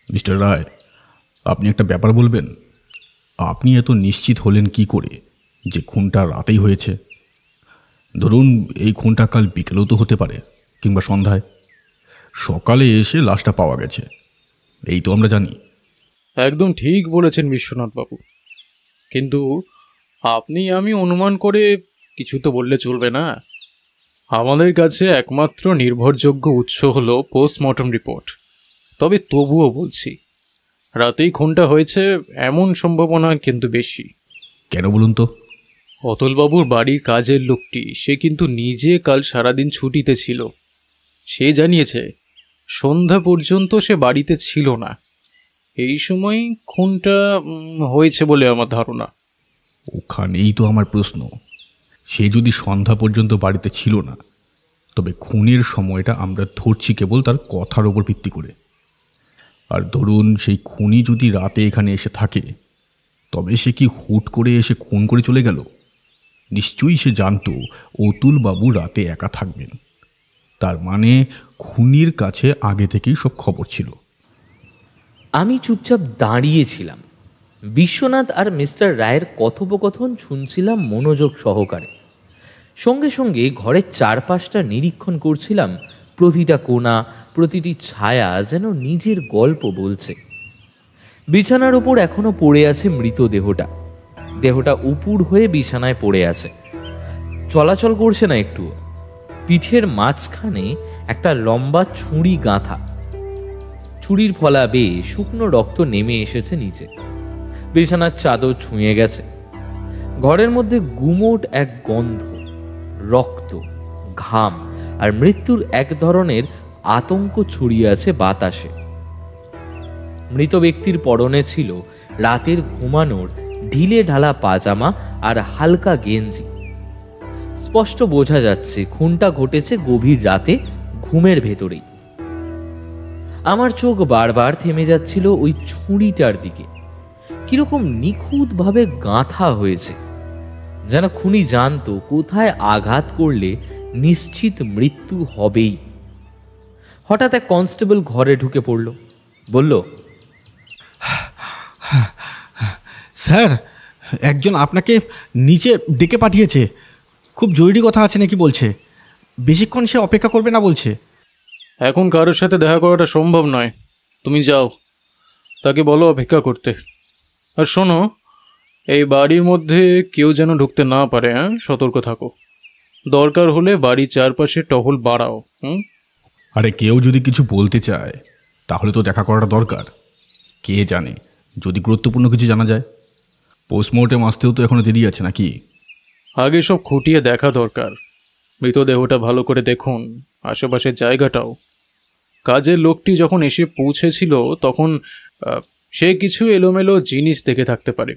Mister রায়, আপনি একটা ব্যাপার বলবেন। আপনি এত নিশ্চিত হলেন কি করে যে খুনটা রাতেই হয়েছে? ধরুন এই খুনটা কাল বিকেলেও তো হতে পারে, কিংবা সন্ধ্যায়। সকালে এসে লাশটা পাওয়া গেছে, এই তো আমরা জানি। একদম ঠিক বলেছেন বিশ্বনাথবাবু, কিন্তু আপনি আমি অনুমান করে কিছু তো বললে চলবে না। আমাদের কাছে একমাত্র নির্ভরযোগ্য উৎস হলো পোস্টমর্টম রিপোর্ট। তবে তবুও বলছি, রাতেই খুনটা হয়েছে এমন সম্ভাবনা কিন্তু বেশি। কেন বলুন তো? অতুলবাবুর বাড়ির কাজের লোকটি সে কিন্তু নিজে কাল সারাদিন ছুটিতে ছিল। সে জানিয়েছে সন্ধ্যা পর্যন্ত সে বাড়িতে ছিল না। এই সময় খুনটা হয়েছে বলে আমার ধারণা। ওখানেই তো আমার প্রশ্ন। সে যদি সন্ধ্যা পর্যন্ত বাড়িতে ছিল না, তবে খুনের সময়টা আমরা ধরছি কেবল তার কথার ওপর ভিত্তি করে। আর ধরুন সেই খুনি যদি রাতে এখানে এসে থাকে, তবে সে কি হুট করে এসে খুন করে চলে গেল? নিশ্চয়ই সে জানত অতুলবাবু রাতে একা থাকবেন। তার মানে খুনির কাছে আগে থেকেই সব খবর ছিল। আমি চুপচাপ দাঁড়িয়েছিলাম। বিশ্বনাথ আর মিস্টার রায়ের কথোপকথন শুনছিলাম মনোযোগ সহকারে। সঙ্গে সঙ্গে ঘরের চারপাশটা নিরীক্ষণ করছিলাম। প্রতিটা কোণা, প্রতিটি ছায়া যেন নিজের গল্প বলছে। বিছানার ওপর এখনো পড়ে আছে মৃতদেহটা। দেহটা উপুড় হয়ে বিছানায় পড়ে আছে, চলাচল করছে না একটু। পিঠের মাঝখানে একটা লম্বা ছুরি গাঁথা। ছুরির ফলা বেয়ে শুকনো রক্ত নেমে এসেছে নিচে। বিছানার চাদর ছুঁয়ে গেছে। ঘরের মধ্যে গুমোট এক গন্ধ, রক্ত, ঘাম আর মৃত্যুর এক ধরনের আতঙ্ক ছড়িয়ে আছে বাতাসে। মৃত ব্যক্তির পরনে ছিল রাতের ঘুমানোর ঢিলে ঢালা পাজামা আর হালকা গেঞ্জি। স্পষ্ট বোঝা যাচ্ছে খুনটা ঘটেছে গভীর রাতে, ঘুমের ভেতরেই। আমার চোখ বারবার থেমে যাচ্ছিল ওই ছুরিটার দিকে। কিরকম নিখুঁতভাবে গাঁথা হয়েছে, যেন খুনি জানতো কোথায় আঘাত করলে নিশ্চিত মৃত্যু হবেই। হঠাৎ এক কনস্টেবল ঘরে ঢুকে পড়ল, বলল, স্যার, একজন আপনাকে নিচে ডেকে পাঠিয়েছে। খুব জরুরি কথা আছে নাকি বলছে। বেশিক্ষণ সে অপেক্ষা করবে না বলছে। এখন কারোর সাথে দেখা করাটা সম্ভব নয়, তুমি যাও, তাকে বলো অপেক্ষা করতে। আর শোনো, এই বাড়ির মধ্যে কেউ যেন ঢুকতে না পারে। সতর্ক থাকো। দরকার হলে বাড়ির চারপাশে টহল বাড়াও। আরে কেউ যদি কিছু বলতে চায় তাহলে তো দেখা করাটা দরকার। কে জানে, যদি গুরুত্বপূর্ণ কিছু জানা যায়। পোস্টমর্টেম আসতেও তো এখনো দেরি আছে নাকি? আগে সব খুঁটিয়ে দেখা দরকার। মৃতদেহটা ভালো করে দেখুন, আশেপাশের জায়গাটাও। কাজের লোকটি যখন এসে পৌঁছেছিল তখন সে কিছু এলোমেলো জিনিস দেখে থাকতে পারে।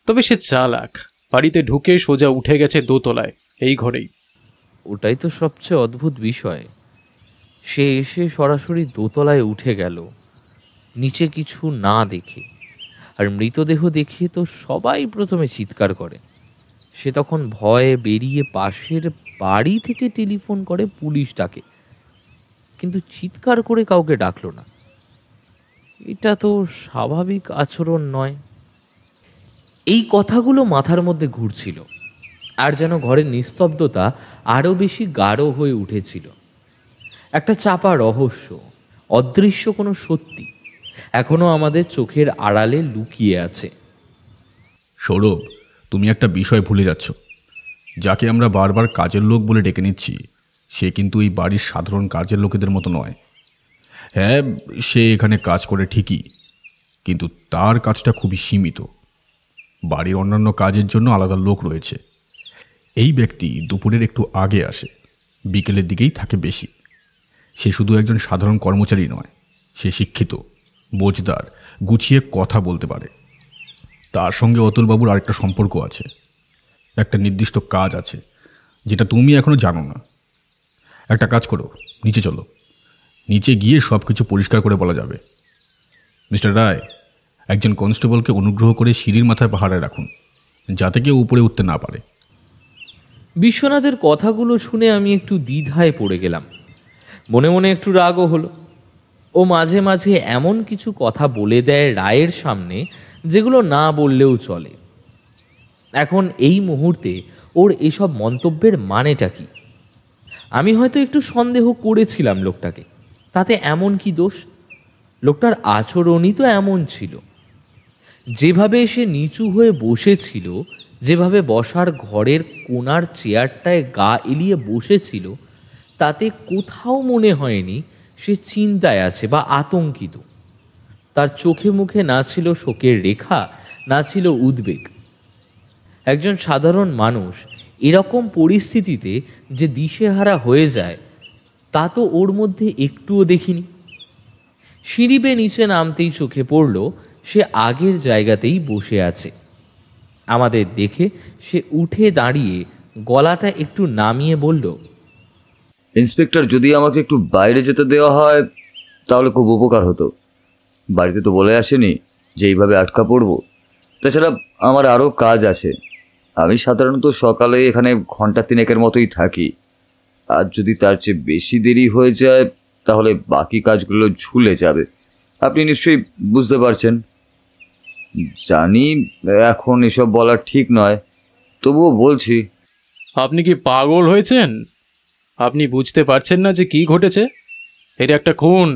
তবে সে চালাক, বাড়িতে ঢুকে সোজা উঠে গেছে দোতলায়, এই ঘরেই। ওটাই তো সবচেয়ে অদ্ভুত বিষয়। সে এসে সরাসরি দোতলায় উঠে গেল, নিচে কিছু না দেখে। আর মৃতদেহ দেখে তো সবাই প্রথমে চিৎকার করে। সে তখন ভয়ে বেরিয়ে পাশের বাড়ি থেকে টেলিফোন করে পুলিশ ডাকে, কিন্তু চিৎকার করে কাউকে ডাকলো না। এটা তো স্বাভাবিক আচরণ নয়। এই কথাগুলো মাথার মধ্যে ঘুরছিল, আর যেন ঘরের নিস্তব্ধতা আরও বেশি গাঢ় হয়ে উঠেছিল। একটা চাপা রহস্য, অদৃশ্য কোনো সত্যি এখনো আমাদের চোখের আড়ালে লুকিয়ে আছে। সৌরভ, তুমি একটা বিষয় ভুলে যাচ্ছ। যাকে আমরা বারবার কাজের লোক বলে ডেকে নিচ্ছি, সে কিন্তু এই বাড়ির সাধারণ কাজের লোকেদের মতো নয়। হ্যাঁ, সে এখানে কাজ করে ঠিকই, কিন্তু তার কাজটা খুবই সীমিত। বাড়ির অন্যান্য কাজের জন্য আলাদা লোক রয়েছে। এই ব্যক্তি দুপুরের একটু আগে আসে, বিকেলের দিকেই থাকে বেশি। সে শুধু একজন সাধারণ কর্মচারী নয়, সে শিক্ষিত, বোঝদার, গুছিয়ে কথা বলতে পারে। তার সঙ্গে অতুলবাবুর আরেকটা সম্পর্ক আছে, একটা নির্দিষ্ট কাজ আছে যেটা তুমি এখনো জানো না। একটা কাজ করো, নিচে চলো। নিচে গিয়ে সব কিছু পরিষ্কার করে বলা যাবে। মিস্টার রায়, একজন কনস্টেবলকে অনুগ্রহ করে সিঁড়ির মাথায় পাহারায় রাখুন, যাতে কেউ উপরে উঠতে না পারে। বিশ্বনাথের কথাগুলো শুনে আমি একটু দ্বিধায় পড়ে গেলাম। মনে মনে একটু রাগও হলো। ও মাঝে মাঝে এমন কিছু কথা বলে দেয় রায়ের সামনে যেগুলো না বললেও চলে। এখন এই মুহূর্তে ওর এসব মন্তব্যের মানেটা কি? আমি হয়তো একটু সন্দেহ করেছিলাম লোকটাকে, তাতে এমন কি দোষ? লোকটার আচরণই তো এমন ছিল। যেভাবে সে নিচু হয়ে বসেছিল, যেভাবে বসার ঘরের কোণার চেয়ারটায় গা এলিয়ে বসেছিল, তাতে কোথাও মনে হয়নি সে চিন্তায় আছে বা আতঙ্কিত। তার চোখে মুখে না ছিল শোকের রেখা, না ছিল উদ্বেগ। একজন সাধারণ মানুষ এরকম পরিস্থিতিতে যে দিশেহারা হয়ে যায়, তা তো ওর মধ্যে একটুও দেখিনি। সিঁড়ি বেয়ে নিচে নামতেই চোখে পড়ল সে আগের জায়গাতেই বসে আছে। আমাদের দেখে সে উঠে দাঁড়িয়ে গলাটা একটু নামিয়ে বলল, ইন্সপেক্টর, যদি আমাকে একটু বাইরে যেতে দেওয়া হয় তাহলে খুব উপকার হতো। বাড়িতে তো বলে আসেনি যে এইভাবে আটকা পড়ব। তাছাড়া আমার আরও কাজ আছে। আমি সাধারণত সকালে এখানে ঘন্টা 3 মতোই থাকি। আর যদি তার চেয়ে বেশি দেরি হয়ে যায় তাহলে বাকি কাজগুলো ঝুলে যাবে। আপনি নিশ্চয়ই বুঝতে পারছেন। জানি এখন এসব বলা ঠিক নয়, তবুও বলছি। আপনি কি পাগল হয়েছেন? আপনি বুঝতে পারছেন না যে কি ঘটেছে? এটা একটা খুন,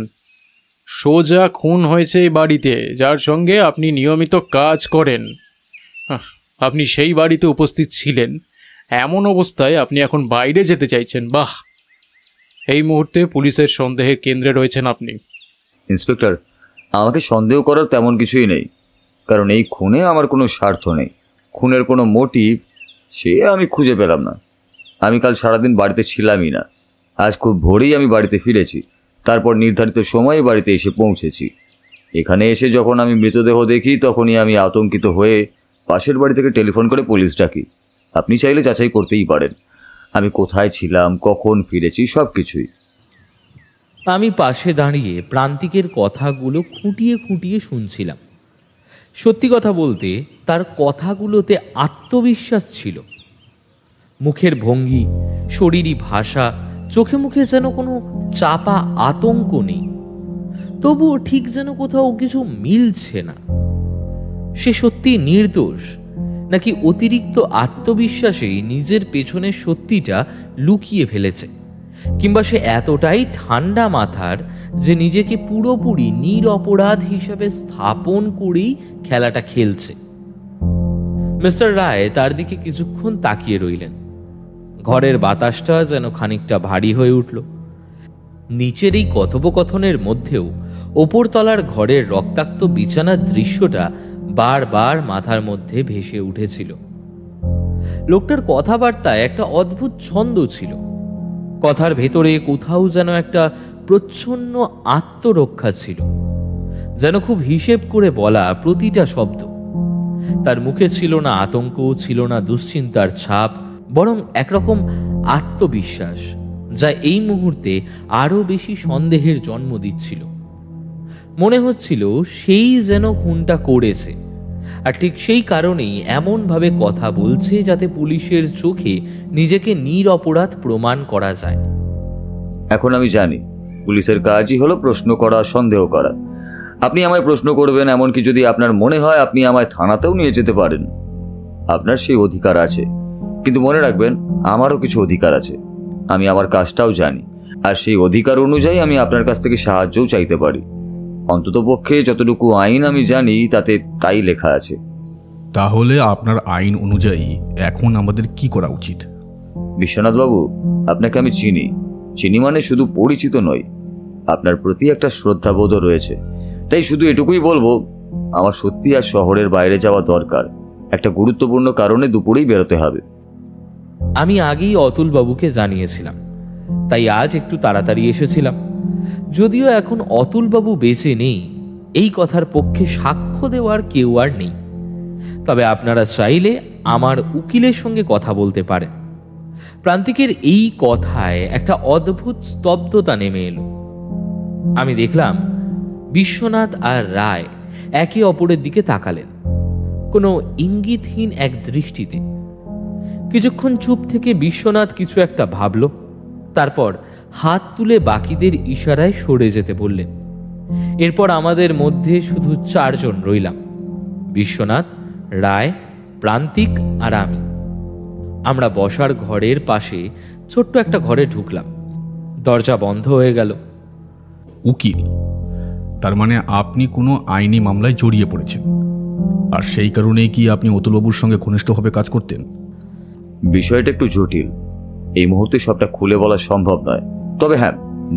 সোজা খুন হয়েছে এই বাড়িতে, যার সঙ্গে আপনি নিয়মিত কাজ করেন। আপনি সেই বাড়িতে উপস্থিত ছিলেন, এমন অবস্থায় আপনি এখন বাইরে যেতে চাইছেন? বাহ! এই মুহূর্তে পুলিশের সন্দেহের কেন্দ্রে রয়েছেন আপনি। ইন্সপেক্টর, আমাকে সন্দেহ করার তেমন কিছুই নেই, কারণ এই খুনে আমার কোনো স্বার্থ নেই। খুনের কোনো মোটিভ সে আমি খুঁজে পেলাম না। আমি কাল সারাদিন বাড়িতে ছিলামই না। আজ খুব ভোরেই আমি বাড়িতে ফিরেছি, তারপর নির্ধারিত সময়ে বাড়িতে এসে পৌঁছেছি। এখানে এসে যখন আমি মৃতদেহ দেখি তখনই আমি আতঙ্কিত হয়ে পাশের বাড়ি থেকে টেলিফোন করে পুলিশ ডাকি। আপনি চাইলে যাচাই করতেই পারেন আমি কোথায় ছিলাম, কখন ফিরেছি, সব কিছুই। আমি পাশে দাঁড়িয়ে প্রান্তিকের কথাগুলো খুঁটিয়ে খুঁটিয়ে শুনছিলাম। সত্যি কথা বলতে তার কথাগুলোতে আত্মবিশ্বাস ছিল। মুখের ভঙ্গি, শরীরী ভাষা, চোখে মুখে যেন কোনো চাপা আতঙ্ক নেই। তবুও ঠিক যেন কোথাও কিছু মিলছে না। সে সত্যি নির্দোষ, নাকি অতিরিক্ত আত্মবিশ্বাসেই নিজের পেছনের সত্যিটা লুকিয়ে ফেলেছে, কিংবা সে এতটাই ঠান্ডা মাথার যে নিজেকে পুরোপুরি নিরপরাধ হিসাবে স্থাপন করেই খেলাটা খেলছে। মিস্টার রায় তার দিকে কিছুক্ষণ তাকিয়ে রইলেন। ঘরের বাতাসটা যেন খানিকটা ভারী হয়ে উঠল। নিচের এই কথোপকথনের মধ্যেও ওপরতলার ঘরের রক্তাক্ত বিছানার দৃশ্যটা বারবার মাথার মধ্যে ভেসে উঠেছিল। লোকটার কথাবার্তায় একটা অদ্ভুত ছন্দ ছিল। কথার ভেতরে কোথাও যেন একটা প্রচ্ছন্ন আত্মরক্ষা ছিল, যেন খুব হিসেব করে বলা প্রতিটা শব্দ। তার মুখে ছিল না আতঙ্ক, ছিল না দুশ্চিন্তার ছাপ, বরং একরকম আত্মবিশ্বাস, যা এই মুহূর্তে আরো বেশি সন্দেহের জন্ম দিচ্ছিল। মনে হচ্ছিল সেই যেন খুনটা করেছে, আর ঠিক সেই কারণেই এমনভাবে কথা বলছে যাতে পুলিশের চোখে নিজেকে নিরপরাধ প্রমাণ করা যায়। এখন আমি জানি পুলিশের কাজই হলো প্রশ্ন করা, সন্দেহ করা। আপনি আমায় প্রশ্ন করবেন, এমনকি যদি আপনার মনে হয় আপনি আমায় থানাতেও নিয়ে যেতে পারেন। আপনার সেই অধিকার আছে, কিন্তু মনে রাখবেন আমারও কিছু অধিকার আছে। আমি আমার কাজটাও জানি, আর সেই অধিকার অনুযায়ী আমি আপনার কাছ থেকে সাহায্যও চাইতে পারি। অন্ততপক্ষে যতটুকু আইন আমি জানি তাতে তাই লেখা আছে। তাহলে আপনার আইন অনুযায়ী এখন আমাদের কি করা উচিত? বিশ্বনাথবাবু, আপনাকে আমি চিনি মানে শুধু পরিচিত নই, আপনার প্রতি একটা শ্রদ্ধাবোধও রয়েছে। তাই শুধু এটুকুই বলবো, আমার সত্যি আর শহরের বাইরে যাওয়া দরকার। একটা গুরুত্বপূর্ণ কারণে দুপুরেই বেরোতে হবে। আমি আগেই অতুলবাবুকে জানিয়েছিলাম, তাই আজ একটু তাড়াতাড়ি এসেছিলাম। যদিও এখন অতুলবাবু বেঁচে নেই, এই কথার পক্ষে সাক্ষ্য দেওয়ার কেউ আর নেই। তবে আপনারা চাইলে আমার উকিলের সঙ্গে কথা বলতে পারেন। প্রান্তিকের এই কথায় একটা অদ্ভুত স্তব্ধতা নেমে এলো। আমি দেখলাম বিশ্বনাথ আর রায় একে অপরের দিকে তাকালেন, কোনো ইঙ্গিতহীন এক দৃষ্টিতে। কিছুক্ষণ চুপ থেকে বিশ্বনাথ কিছু একটা ভাবল, তারপর হাত তুলে বাকিদের ইশারায় সরে যেতে বললেন। এরপর আমাদের মধ্যে শুধু 4 জন রইলাম, বিশ্বনাথ, রায়, প্রান্তিক আর আমি। আমরা বসার ঘরের পাশে ছোট্ট একটা ঘরে ঢুকলাম। দরজা বন্ধ হয়ে গেল। উকিল, তার মানে আপনি কোনো আইনি মামলায় জড়িয়ে পড়েছেন, আর সেই কারণেই কি আপনি অতুলবাবুর সঙ্গে ঘনিষ্ঠভাবে কাজ করতেন? বিষয়টা একটু জটিল, এই মুহূর্তে সবটা খুলে বলা সম্ভব নয়। তবে হ্যাঁ,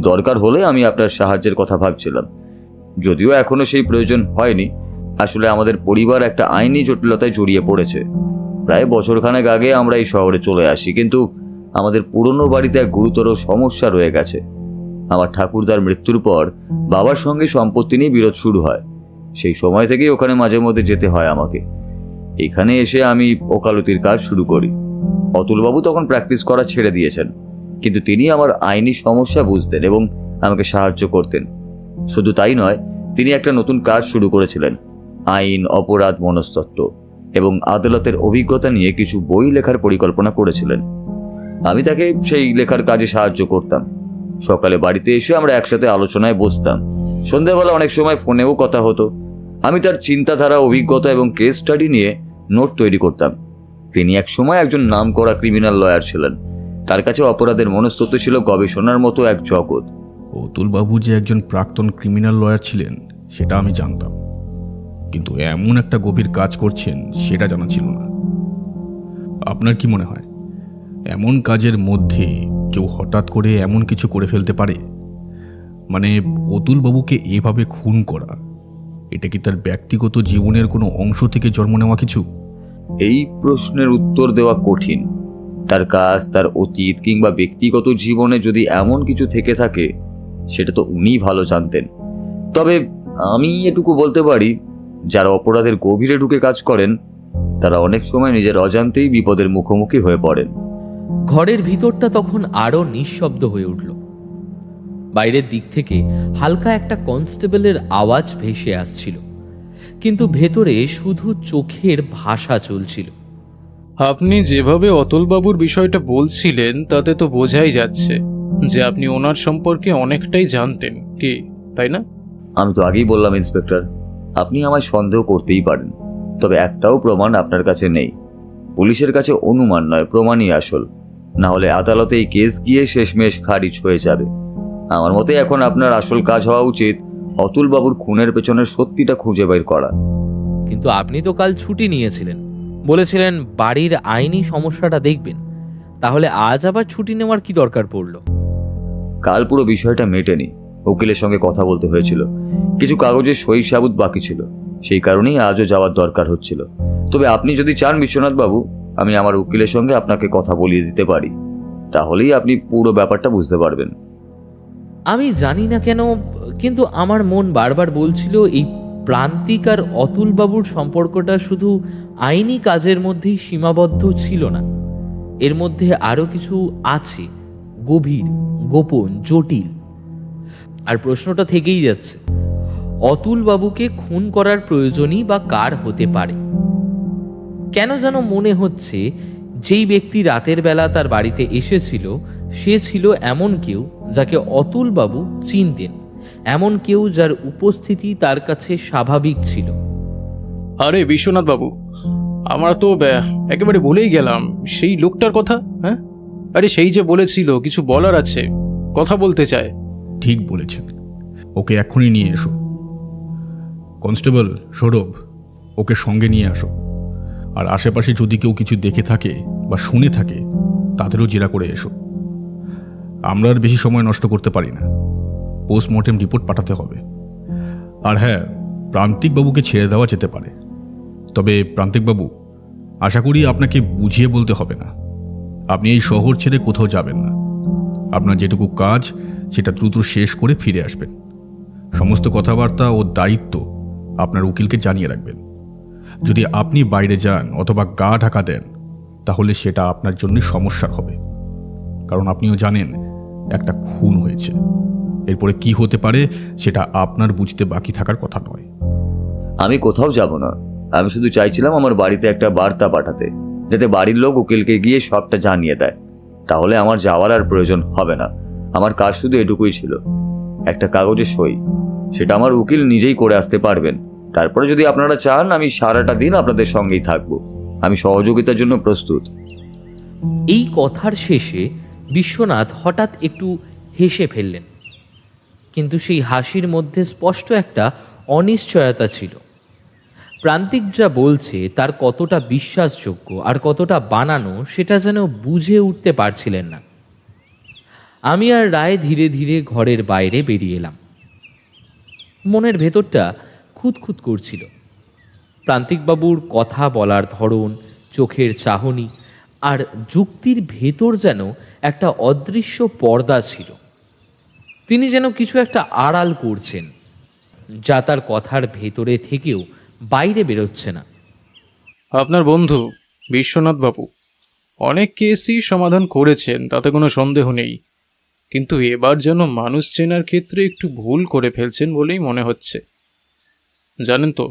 দরকার হলে আমি আপনার সাহায্যের কথা ভাবছিলাম, যদিও এখনো সেই প্রয়োজন হয়নি। আসলে আমাদের পরিবার একটা আইনি জটিলতায় জড়িয়ে পড়েছে। প্রায় বছরখানেক আগে আমরা এই শহরে চলে আসি, কিন্তু আমাদের পুরনো বাড়িতে এক গুরুতর সমস্যা রয়ে গেছে। আমার ঠাকুরদার মৃত্যুর পর বাবার সঙ্গে সম্পত্তি নিয়ে বিরোধ শুরু হয়। সেই সময় থেকেই ওখানে মাঝে মধ্যে যেতে হয় আমাকে। এখানে এসে আমি ওকালতির কাজ শুরু করি। অতুলবাবু তখন প্র্যাকটিস করা ছেড়ে দিয়েছেন, কিন্তু তিনি আমার আইনি সমস্যা বুঝতেন এবং আমাকে সাহায্য করতেন। শুধু তাই নয়, তিনি একটা নতুন কাজ শুরু করেছিলেন, আইন, অপরাধ, মনস্তত্ত্ব এবং আদালতের অভিজ্ঞতা নিয়ে কিছু বই লেখার পরিকল্পনা করেছিলেন। আমি তাকে সেই লেখার কাজে সাহায্য করতাম। সকালে বাড়িতে এসে আমরা একসাথে আলোচনায় বসতাম। সন্ধ্যাবেলা অনেক সময় ফোনেও কথা হতো। আমি তার চিন্তাধারা, অভিজ্ঞতা এবং কেস স্টাডি নিয়ে নোট তৈরি করতাম। তিনি একসময় একজন নামকরা ক্রিমিনাল লয়ার ছিলেন। তার কাছে অপরাধের মনস্তত্ত্ব ছিল গবেষণার মতো এক জগৎ। অতুলবাবু যে একজন প্রাক্তন ক্রিমিনাল লয়ার ছিলেন সেটা আমি জানতাম, কিন্তু এমন একটা গভীর কাজ করছেন সেটা জানা ছিল না। আপনার কি মনে হয় এমন কাজের মধ্যে কেউ হঠাৎ করে এমন কিছু করে ফেলতে পারে? মানে অতুলবাবুকে এভাবে খুন করা, এটা কি তার ব্যক্তিগত জীবনের কোনো অংশ থেকে জন্ম নেওয়া কিছু? এই প্রশ্নের উত্তর দেওয়া কঠিন। তার কাজ, তার অতীত কিংবা ব্যক্তিগত জীবনে যদি এমন কিছু থেকে থাকে সেটা তো উনিই ভালো জানতেন। তবে আমি এটুকু বলতে পারি, যারা অপরাধের গভীরে ঢুকে কাজ করেন তারা অনেক সময় নিজের অজান্তেই বিপদের মুখোমুখি হয়ে পড়েন। ঘরের ভিতরটা তখন আরো নিঃশব্দ হয়ে উঠল। বাইরের দিক থেকে হালকা একটা কনস্টেবলের আওয়াজ ভেসে আসছিল, কিন্তু ভেতরে শুধু চোখের ভাষা চলছিল। আপনি যেভাবে অতুলবাবুর বিষয়টা বলছিলেন তাতে তো বোঝাই যাচ্ছে যে আপনি ওনার সম্পর্কে অনেকটাই জানতেন, কি তাই না? আমি তো আগেই বললাম ইন্সপেক্টর, আপনি আমায় সন্দেহ করতেই পারেন, তবে একটাও প্রমাণ আপনার কাছে নেই। পুলিশের কাছে অনুমান নয়, প্রমাণই আসল। না হলে আদালতে এই কেস গিয়ে শেষমেশ খারিজ হয়ে যাবে। আমার মতে এখন আপনার আসল কাজ হওয়া উচিত অতুলবাবুর খুনের পেছনের সত্যিটা খুঁজে বের করা। কিন্তু আপনি তো কাল ছুটি নিয়েছিলেন, বলেছিলেন বাড়ির আইনি সমস্যাটা দেখবেন। তাহলে আজ আবার ছুটি নেওয়ার কি দরকার পড়ল? কাল পুরো বিষয়টা মেটেনি, উকিলের সঙ্গে কথা বলতে হয়েছিল। কিছু কাগজের সই সাবুত বাকি ছিল, সেই কারণেই আজও যাওয়ার দরকার হচ্ছিল। তবে আপনি যদি চান বিশ্বনাথ বাবু, আমি আমার উকিলের সঙ্গে আপনাকে কথা বলিয়ে দিতে পারি, তাহলেই আপনি পুরো ব্যাপারটা বুঝতে পারবেন। আমি জানি না কেন, কিন্তু আমার মন বারবার বলছিল এই প্রান্তিক আর অতুলবাবুর সম্পর্কটা শুধু আইনি কাজের মধ্যেই সীমাবদ্ধ ছিল না। এর মধ্যে আরো কিছু আছে, গভীর, গোপন, জটিল। আর প্রশ্নটা থেকেই যাচ্ছে, অতুলবাবুকে খুন করার প্রয়োজনই বা কার হতে পারে? কেন যেন মনে হচ্ছে যেই ব্যক্তি রাতের বেলা তার বাড়িতে এসেছিল সে ছিল এমন কেউ যাকে অতুলবাবু চিনতেন, এমন কেউ যার উপস্থিতি তার কাছে স্বাভাবিক ছিল। আরে বিশ্বনাথ বাবু, আমরা তো একেবারে ভুলেই গেলাম সেই লোকটার কথা। হ্যাঁ, আরে সেই যে বলেছিল কিছু বলার আছে, কথা বলতে চায়। ঠিক বলেছেন, ওকে এক্ষুনি নিয়ে এসো। কনস্টেবল সৌরভ, ওকে সঙ্গে নিয়ে আসো। আর আশেপাশে যদি কেউ কিছু দেখে থাকে বা শুনে থাকে তাদেরও জেরা করে এসো। আমরা আর বেশি সময় নষ্ট করতে পারি না, পোস্টমর্টেম রিপোর্ট পাঠাতে হবে। আর হ্যাঁ, প্রান্তিকবাবুকে ছেড়ে দেওয়া যেতে পারে, তবে প্রান্তিকবাবু, আশা করি আপনাকে বুঝিয়ে বলতে হবে না, আপনি এই শহর ছেড়ে কোথাও যাবেন না। আপনার যেটুকু কাজ সেটা দ্রুত শেষ করে ফিরে আসবেন। সমস্ত কথাবার্তা ও দায়িত্ব আপনার উকিলকে জানিয়ে রাখবেন। যদি আপনি বাইরে যান অথবা গা ঢাকা দেন তাহলে সেটা আপনার জন্য সমস্যার হবে, কারণ আপনিও জানেন একটা খুন হয়েছে। এরপরে কি হতে পারে সেটা আপনার বুঝতে বাকি থাকার কথা নয়। আমি কোথাও যাব না, আমি শুধু চাইছিলাম আমার বাড়িতে একটা বার্তা পাঠাতে, যাতে বাড়ির লোক উকিলকে গিয়ে সবটা জানিয়ে দেয়। তাহলে আমার যাওয়ার আর প্রয়োজন হবে না। আমার কাজ শুধু এটুকুই ছিল, একটা কাগজে সই, সেটা আমার উকিল নিজেই করে আসতে পারবেন। তারপরে যদি আপনারা চান আমি সারাটা দিন আপনাদের সঙ্গেই থাকবো। আমি সহযোগিতার জন্য প্রস্তুত। এই কথার শেষে বিশ্বনাথ হঠাৎ একটু হেসে ফেললেন, কিন্তু সেই হাসির মধ্যে স্পষ্ট একটা অনিশ্চয়তা ছিল। প্রান্তিক যা বলছে তার কতটা বিশ্বাসযোগ্য আর কতটা বানানো সেটা যেন বুঝে উঠতে পারছিলেন না। আমি আর রায় ধীরে ধীরে ঘরের বাইরে বেরিয়ে এলাম। মনের ভেতরটা খুঁতখুত করছিল। প্রান্তিকবাবুর কথা বলার ধরন, চোখের চাহনি আর যুক্তির ভেতর যেন একটা অদৃশ্য পর্দা ছিল। তিনি যেন কিছু একটা আড়াল করছেন, যা তার কথার ভেতরে থেকেও বাইরে বেরোচ্ছে না। আপনার বন্ধু বিশ্বনাথ বাবু অনেক কেসই সমাধান করেছেন, তাতে কোনো সন্দেহ নেই, কিন্তু এবার যেন মানুষ চেনার ক্ষেত্রে একটু ভুল করে ফেলছেন বলেই মনে হচ্ছে। জানেন তো,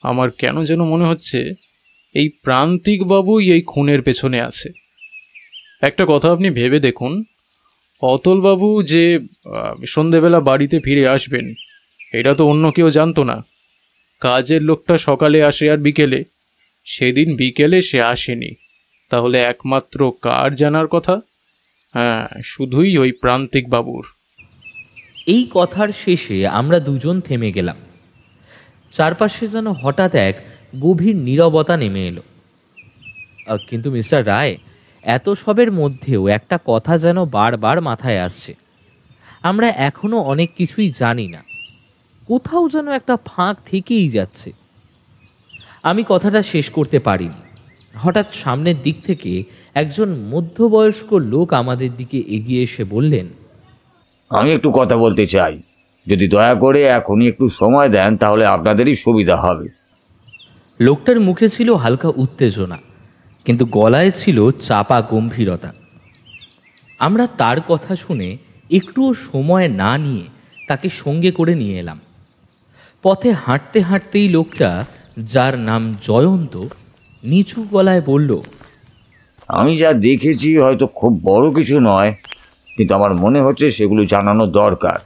আমার কেন যেন মনে হচ্ছে এই প্রান্তিক বাবুই এই খুনের পেছনে আছে। একটা কথা আপনি ভেবে দেখুন, অতুলবাবু যে সন্ধেবেলা বাড়িতে ফিরে আসবেন এটা তো অন্য কেউ জানতো না। কাজের লোকটা সকালে আসে আর বিকেলে, সেদিন বিকেলে সে আসেনি, তাহলে একমাত্র কার জানার কথা? হ্যাঁ, শুধুই ওই প্রান্তিক বাবুর। এই কথার শেষে আমরা দুজন থেমে গেলাম। চারপাশে যেন হঠাৎ এক গভীর নীরবতা নেমে এলো। কিন্তু মিস্টার রায়, এত সবের মধ্যেও একটা কথা যেন বারবার মাথায় আসছে। আমরা এখনো অনেক কিছুই জানি না, কোথাও যেন একটা ফাঁক থেকেই যাচ্ছে। আমি কথাটা শেষ করতে পারিনি। হঠাৎ সামনের দিক থেকে একজন মধ্যবয়স্ক লোক আমাদের দিকে এগিয়ে এসে বললেন, আমি একটু কথা বলতে চাই। যদি দয়া করে এখনই একটু সময় দেন তাহলে আপনাদেরই সুবিধা হবে। লোকটার মুখে ছিল হালকা উত্তেজনা, কিন্তু গলায় ছিল চাপা গম্ভীরতা। আমরা তার কথা শুনে একটুও সময় না নিয়ে তাকে সঙ্গে করে নিয়ে এলাম। পথে হাঁটতে হাঁটতেই লোকটা, যার নাম জয়ন্ত, নিচু গলায় বলল, আমি যা দেখেছি হয়তো খুব বড় কিছু নয়, কিন্তু আমার মনে হচ্ছে সেগুলো জানানো দরকার।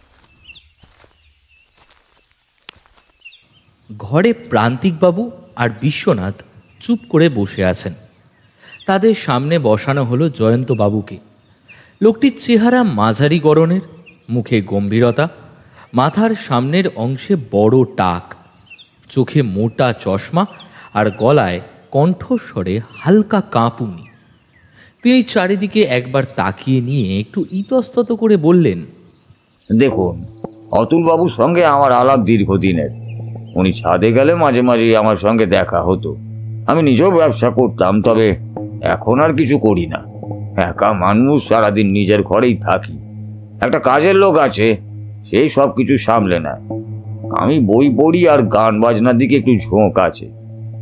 ঘরে প্রান্তিকবাবু আর বিশ্বনাথ চুপ করে বসে আছেন। তাদের সামনে বসানো হলো জয়ন্তবাবুকে। লোকটির চেহারা মাঝারি গড়নের, মুখে গম্ভীরতা, মাথার সামনের অংশে বড় টাক, চোখে মোটা চশমা আর গলায় কণ্ঠস্বরে হালকা কাঁপুনি। তিনি চারিদিকে একবার তাকিয়ে নিয়ে একটু ইতস্তত করে বললেন, দেখুন, অতুলবাবুর সঙ্গে আমার আলাপ দীর্ঘদিনের। উনি ছাদে গেলে মাঝে মাঝে আমার সঙ্গে দেখা হতো। আমি নিজেও ব্যবসা করতাম, তবে এখন আর কিছু করি না। একা মানুষ, সারাদিন নিজের ঘরেই থাকি। একটা কাজের লোক আছে, সেই সব কিছু সামলে নেয়। আমি বই পড়ি আর গান বাজনার দিকে একটু ঝোঁক আছে।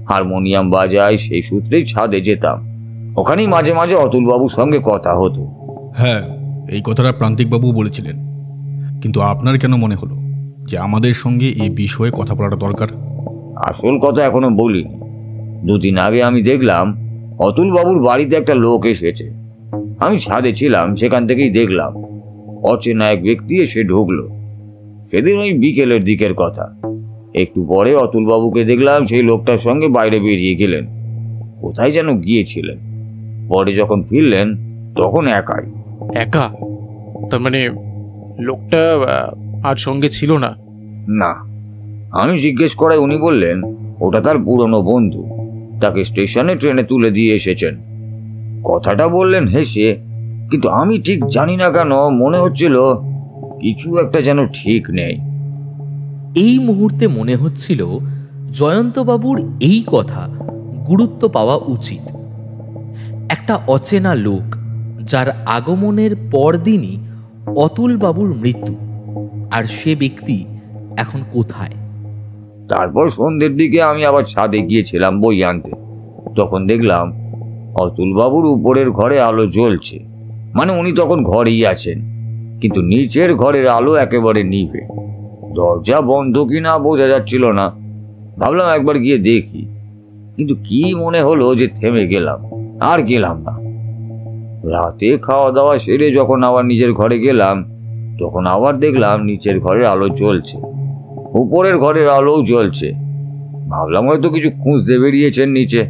হারমোনিয়াম বাজাই, সেই সূত্রেই ছাদে যেতাম। ওখানেই মাঝে মাঝে অতুলবাবুর সঙ্গে কথা হতো। হ্যাঁ, এই কথাটা প্রান্তিকবাবু বলেছিলেন, কিন্তু আপনার কেন মনে হলো যে আমাদের সঙ্গে এই বিষয়ে কথা বলাটা দরকার? আসল কথা এখনো বলিনি। দুদিন আগে আমি দেখলাম অতুলবাবুর বাড়িতে একটা লোক এসেছে। আমি ছাদে ছিলাম, সেখান থেকেই দেখলাম অচেনা এক ব্যক্তি এসে ঢুকলো। সেদিন ওই বিকেলের দিকের কথা। একটু পরে অতুলবাবুকে দেখলাম সেই লোকটার সঙ্গে বাইরে বেরিয়ে গেলেন। কোথায় যেন গিয়েছিলেন। পরে যখন ফিরলেন তখন একাই। একা? তার মানে লোকটা আর সঙ্গে ছিল না? না, আমি জিজ্ঞেস করায় উনি বললেন ওটা তার পুরনো বন্ধু, তাকে স্টেশনে ট্রেনে তুলে দিয়ে এসেছেন। কথাটা বললেন হেসে, কিন্তু আমি ঠিক জানি না কেন মনে হচ্ছিল কিছু একটা যেন ঠিক নেই। এই মুহূর্তে মনে হচ্ছিল জয়ন্তবাবুর এই কথা গুরুত্ব পাওয়া উচিত। একটা অচেনা লোক, যার আগমনের পরদিনই অতুলবাবুর মৃত্যু, আর সে ব্যক্তি এখন কোথায়? তারপর সন্ধ্যের দিকে আমি আবার ছাদে গিয়েছিলাম বই আনতে। তখন দেখলাম অতুলবাবুর উপরের ঘরে আলো জ্বলছে, মানে উনি তখন ঘরেই আছেন, কিন্তু নিচের ঘরের আলো একেবারে নিভে। দরজা বন্ধ কিনা বোঝা যাচ্ছিল না। ভাবলাম একবার গিয়ে দেখি, কিন্তু কি মনে হলো যে থেমে গেলাম, আর গেলাম না। রাতে খাওয়া দাওয়া সেরে যখন আবার নিজের ঘরে গেলাম, তখন আবার দেখলাম নিচের ঘরের আলো জ্বলছে, উপরের ঘরের আলোও জ্বলছে। ভাবলাম হয়তো কিছু খুঁজতে বেরিয়েছেন নিচে,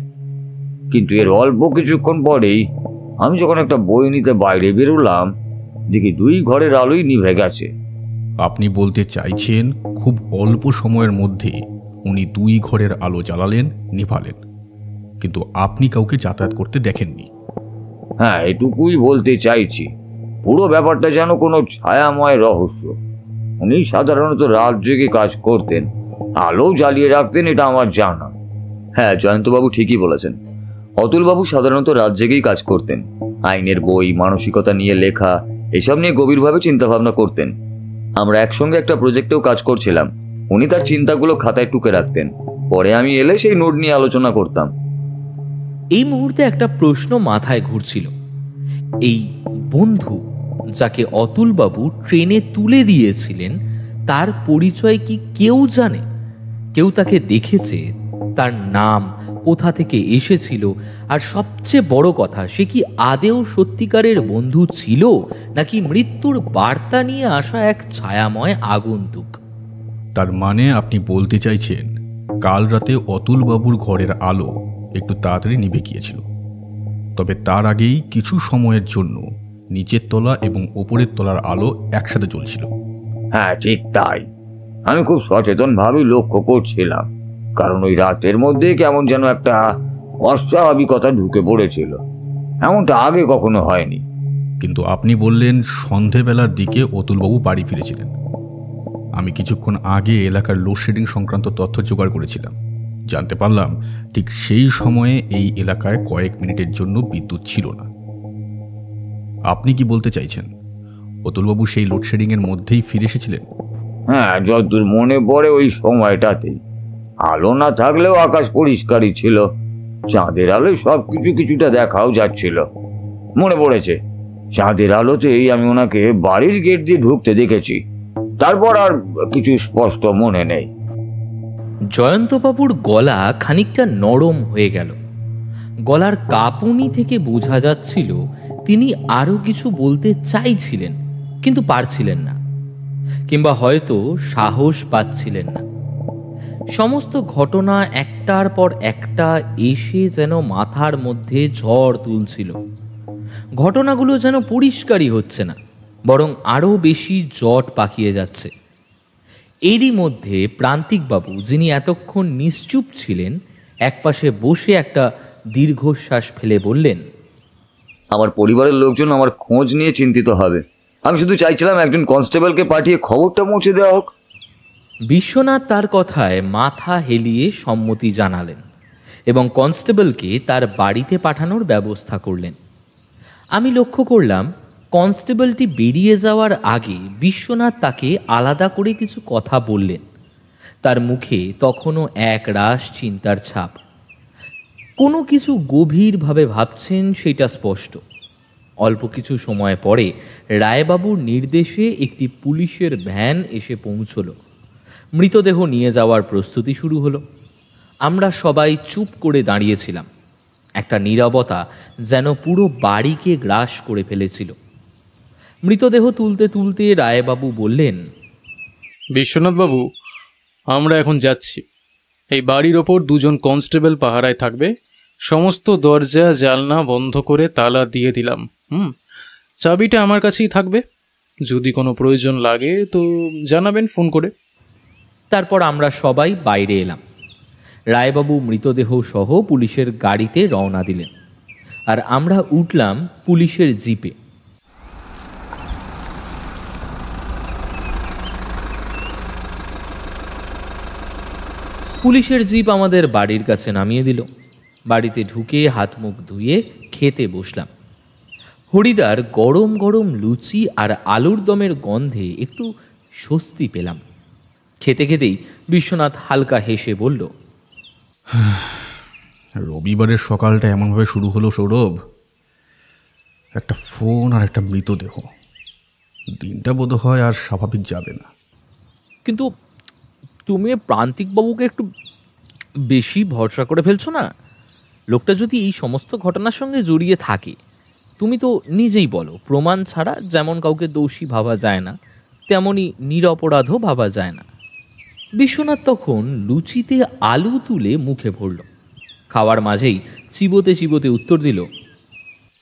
কিন্তু এর অল্প কিছুক্ষণ পরেই আমি যখন একটা বই নিতে বাইরে বেরোলাম, দেখি 2 ঘরের আলোই নিভে গেছে। আপনি বলতে চাইছেন খুব অল্প সময়ের মধ্যে উনি 2 ঘরের আলো জ্বালালেন, নিভালেন, কিন্তু আপনি কাউকে যাতায়াত করতে দেখেননি? হ্যাঁ, এটুকুই বলতে চাইছি। পুরো ব্যাপারটা যেন কোনো ছায়াময় রহস্য। উনি সাধারণত রাত জেগে কাজ করতেন, আলো জ্বালিয়ে রাখতেন, এটা আমার জানা। হ্যাঁ, জয়ন্তবাবু ঠিকই বলেছেন। অতুলবাবু সাধারণত রাত জেগেই কাজ করতেন। আইনের বই, মানসিকতা নিয়ে লেখা, এসব নিয়ে গভীরভাবে চিন্তাভাবনা করতেন। আমরা একসঙ্গে একটা প্রজেক্টেও কাজ করছিলাম। উনি তার চিন্তাগুলো খাতায় টুকে রাখতেন, পরে আমি এলে সেই নোট নিয়ে আলোচনা করতাম। এই মুহূর্তে একটা প্রশ্ন মাথায় ঘুরছিল। এই বন্ধু যাকে অতুলবাবু ট্রেনে তুলে দিয়েছিলেন, তার পরিচয় কি কেউ জানে? কেউ তাকে দেখেছে? তার নাম, কোথা থেকে এসেছিল, আর সবচেয়ে বড় কথা, সে কি আদেও সত্যিকারের বন্ধু ছিল, নাকি মৃত্যুর বার্তা নিয়ে আসা এক ছায়াময় আগন্তুক? তার মানে আপনি বলতে চাইছেন কাল রাতে অতুলবাবুর ঘরের আলো একটু তাড়াতাড়ি নিভে গিয়েছিল, তবে তার আগেই কিছু সময়ের জন্য নিচের তলা এবং ওপরের তলার আলো একসাথে জ্বলছিল। হ্যাঁ, ঠিক তাই। আমি খুব সচেতনভাবেই লক্ষ্য করছিলাম, কারণ ওই রাতের মধ্যে কেমন যেন একটা অস্বাভাবিকতা ঢুকে পড়েছিল। এমনটা আগে কখনো হয়নি। কিন্তু আপনি বললেন সন্ধেবেলার দিকে অতুলবাবু বাড়ি ফিরেছিলেন। আমি কিছুক্ষণ আগে এলাকার লোডশেডিং সংক্রান্ত তথ্য জোগাড় করেছিলাম। জানতে পারলাম ঠিক সেই সময়ে এই এলাকায় কয়েক মিনিটের জন্য বিদ্যুৎ ছিল না। আপনি কি বলতে চাইছেন অতুলবাবু সেই লোডশেডিংয়ের মধ্যেই ফিরে এসেছিলেন? হ্যাঁ, যতদূর মনে পড়ে ওই সময়টাতেই। আলো না থাকলেও আকাশ পরিষ্কারই ছিল। চাঁদের আলোয় সবকিছু কিছুটা দেখাও যাচ্ছিল। মনে পড়েছে, চাঁদের আলোতেই আমি ওনাকে বাড়ির গেট দিয়ে ঢুকতে দেখেছি। তারপর আর কিছু স্পষ্ট মনে নেই। জয়ন্তবাবুর গলা খানিকটা নরম হয়ে গেল। গলার কাঁপুনি থেকে বোঝা যাচ্ছিল তিনি আরো কিছু বলতে চাইছিলেন, কিন্তু পারছিলেন না, কিংবা হয়তো সাহস পাচ্ছিলেন না। সমস্ত ঘটনা একটার পর একটা এসে যেন মাথার মধ্যে ঝড় তুলছিল। ঘটনাগুলো যেন পরিষ্কারই হচ্ছে না, বরং আরো বেশি জট পাকিয়ে যাচ্ছে। এরই মধ্যে প্রান্তিকবাবু, যিনি এতক্ষণ নিশ্চুপ ছিলেন, একপাশে বসে একটা দীর্ঘশ্বাস ফেলে বললেন, আমার পরিবারের লোকজন আমার খোঁজ নিয়ে চিন্তিত হবে। আমি শুধু চাইছিলাম একজন কনস্টেবলকে পাঠিয়ে খবরটা পৌঁছে দেওয়া হোক। বিশ্বনাথ তার কথায় মাথা হেলিয়ে সম্মতি জানালেন এবং কনস্টেবলকে তার বাড়িতে পাঠানোর ব্যবস্থা করলেন। আমি লক্ষ্য করলাম কনস্টেবলটি বেরিয়ে যাওয়ার আগে বিশ্বনাথ তাকে আলাদা করে কিছু কথা বললেন। তার মুখে তখনও একরাশ চিন্তার ছাপ। কোনো কিছু গভীরভাবে ভাবছেন, সেটা স্পষ্ট। অল্প কিছু সময় পরে রায়বাবুর নির্দেশে একটি পুলিশের ভ্যান এসে পৌঁছল। মৃতদেহ নিয়ে যাওয়ার প্রস্তুতি শুরু হলো। আমরা সবাই চুপ করে দাঁড়িয়েছিলাম। একটা নীরবতা যেন পুরো বাড়িকে গ্রাস করে ফেলেছিল। মৃতদেহ তুলতে তুলতে রায়বাবু বললেন, বিশ্বনাথবাবু, আমরা এখন যাচ্ছি। এই বাড়ির ওপর 2 জন কনস্টেবল পাহারায় থাকবে। সমস্ত দরজা জানলা বন্ধ করে তালা দিয়ে দিলাম। চাবিটা আমার কাছেই থাকবে। যদি কোনো প্রয়োজন লাগে তো জানাবেন ফোন করে। তারপর আমরা সবাই বাইরে এলাম। রায়বাবু মৃতদেহ সহ পুলিশের গাড়িতে রওনা দিলেন, আর আমরা উঠলাম পুলিশের জিপে। পুলিশের জিপ আমাদের বাড়ির কাছে নামিয়ে দিল। বাড়িতে ঢুকে হাত মুখ ধুয়ে খেতে বসলাম। হরিদার গরম গরম লুচি আর আলুর দমের গন্ধে একটু স্বস্তি পেলাম। খেতে খেতেই বিশ্বনাথ হালকা হেসে বলল, রবিবারের সকালটা এমনভাবে শুরু হলো সৌরভ। একটা ফোন আর একটা মৃতদেহ, দিনটা বোধহয় আর স্বাভাবিক যাবে না। কিন্তু তুমি প্রান্তিকবাবুকে একটু বেশি ভরসা করে ফেলছো না? লোকটা যদি এই সমস্ত ঘটনার সঙ্গে জড়িয়ে থাকে, তুমি তো নিজেই বলো প্রমাণ ছাড়া যেমন কাউকে দোষী ভাবা যায় না, তেমনই নিরপরাধও ভাবা যায় না। বিশ্বনাথ তখন লুচিতে আলু তুলে মুখে ভরল। খাওয়ার মাঝেই চিবোতে চিবোতে উত্তর দিল,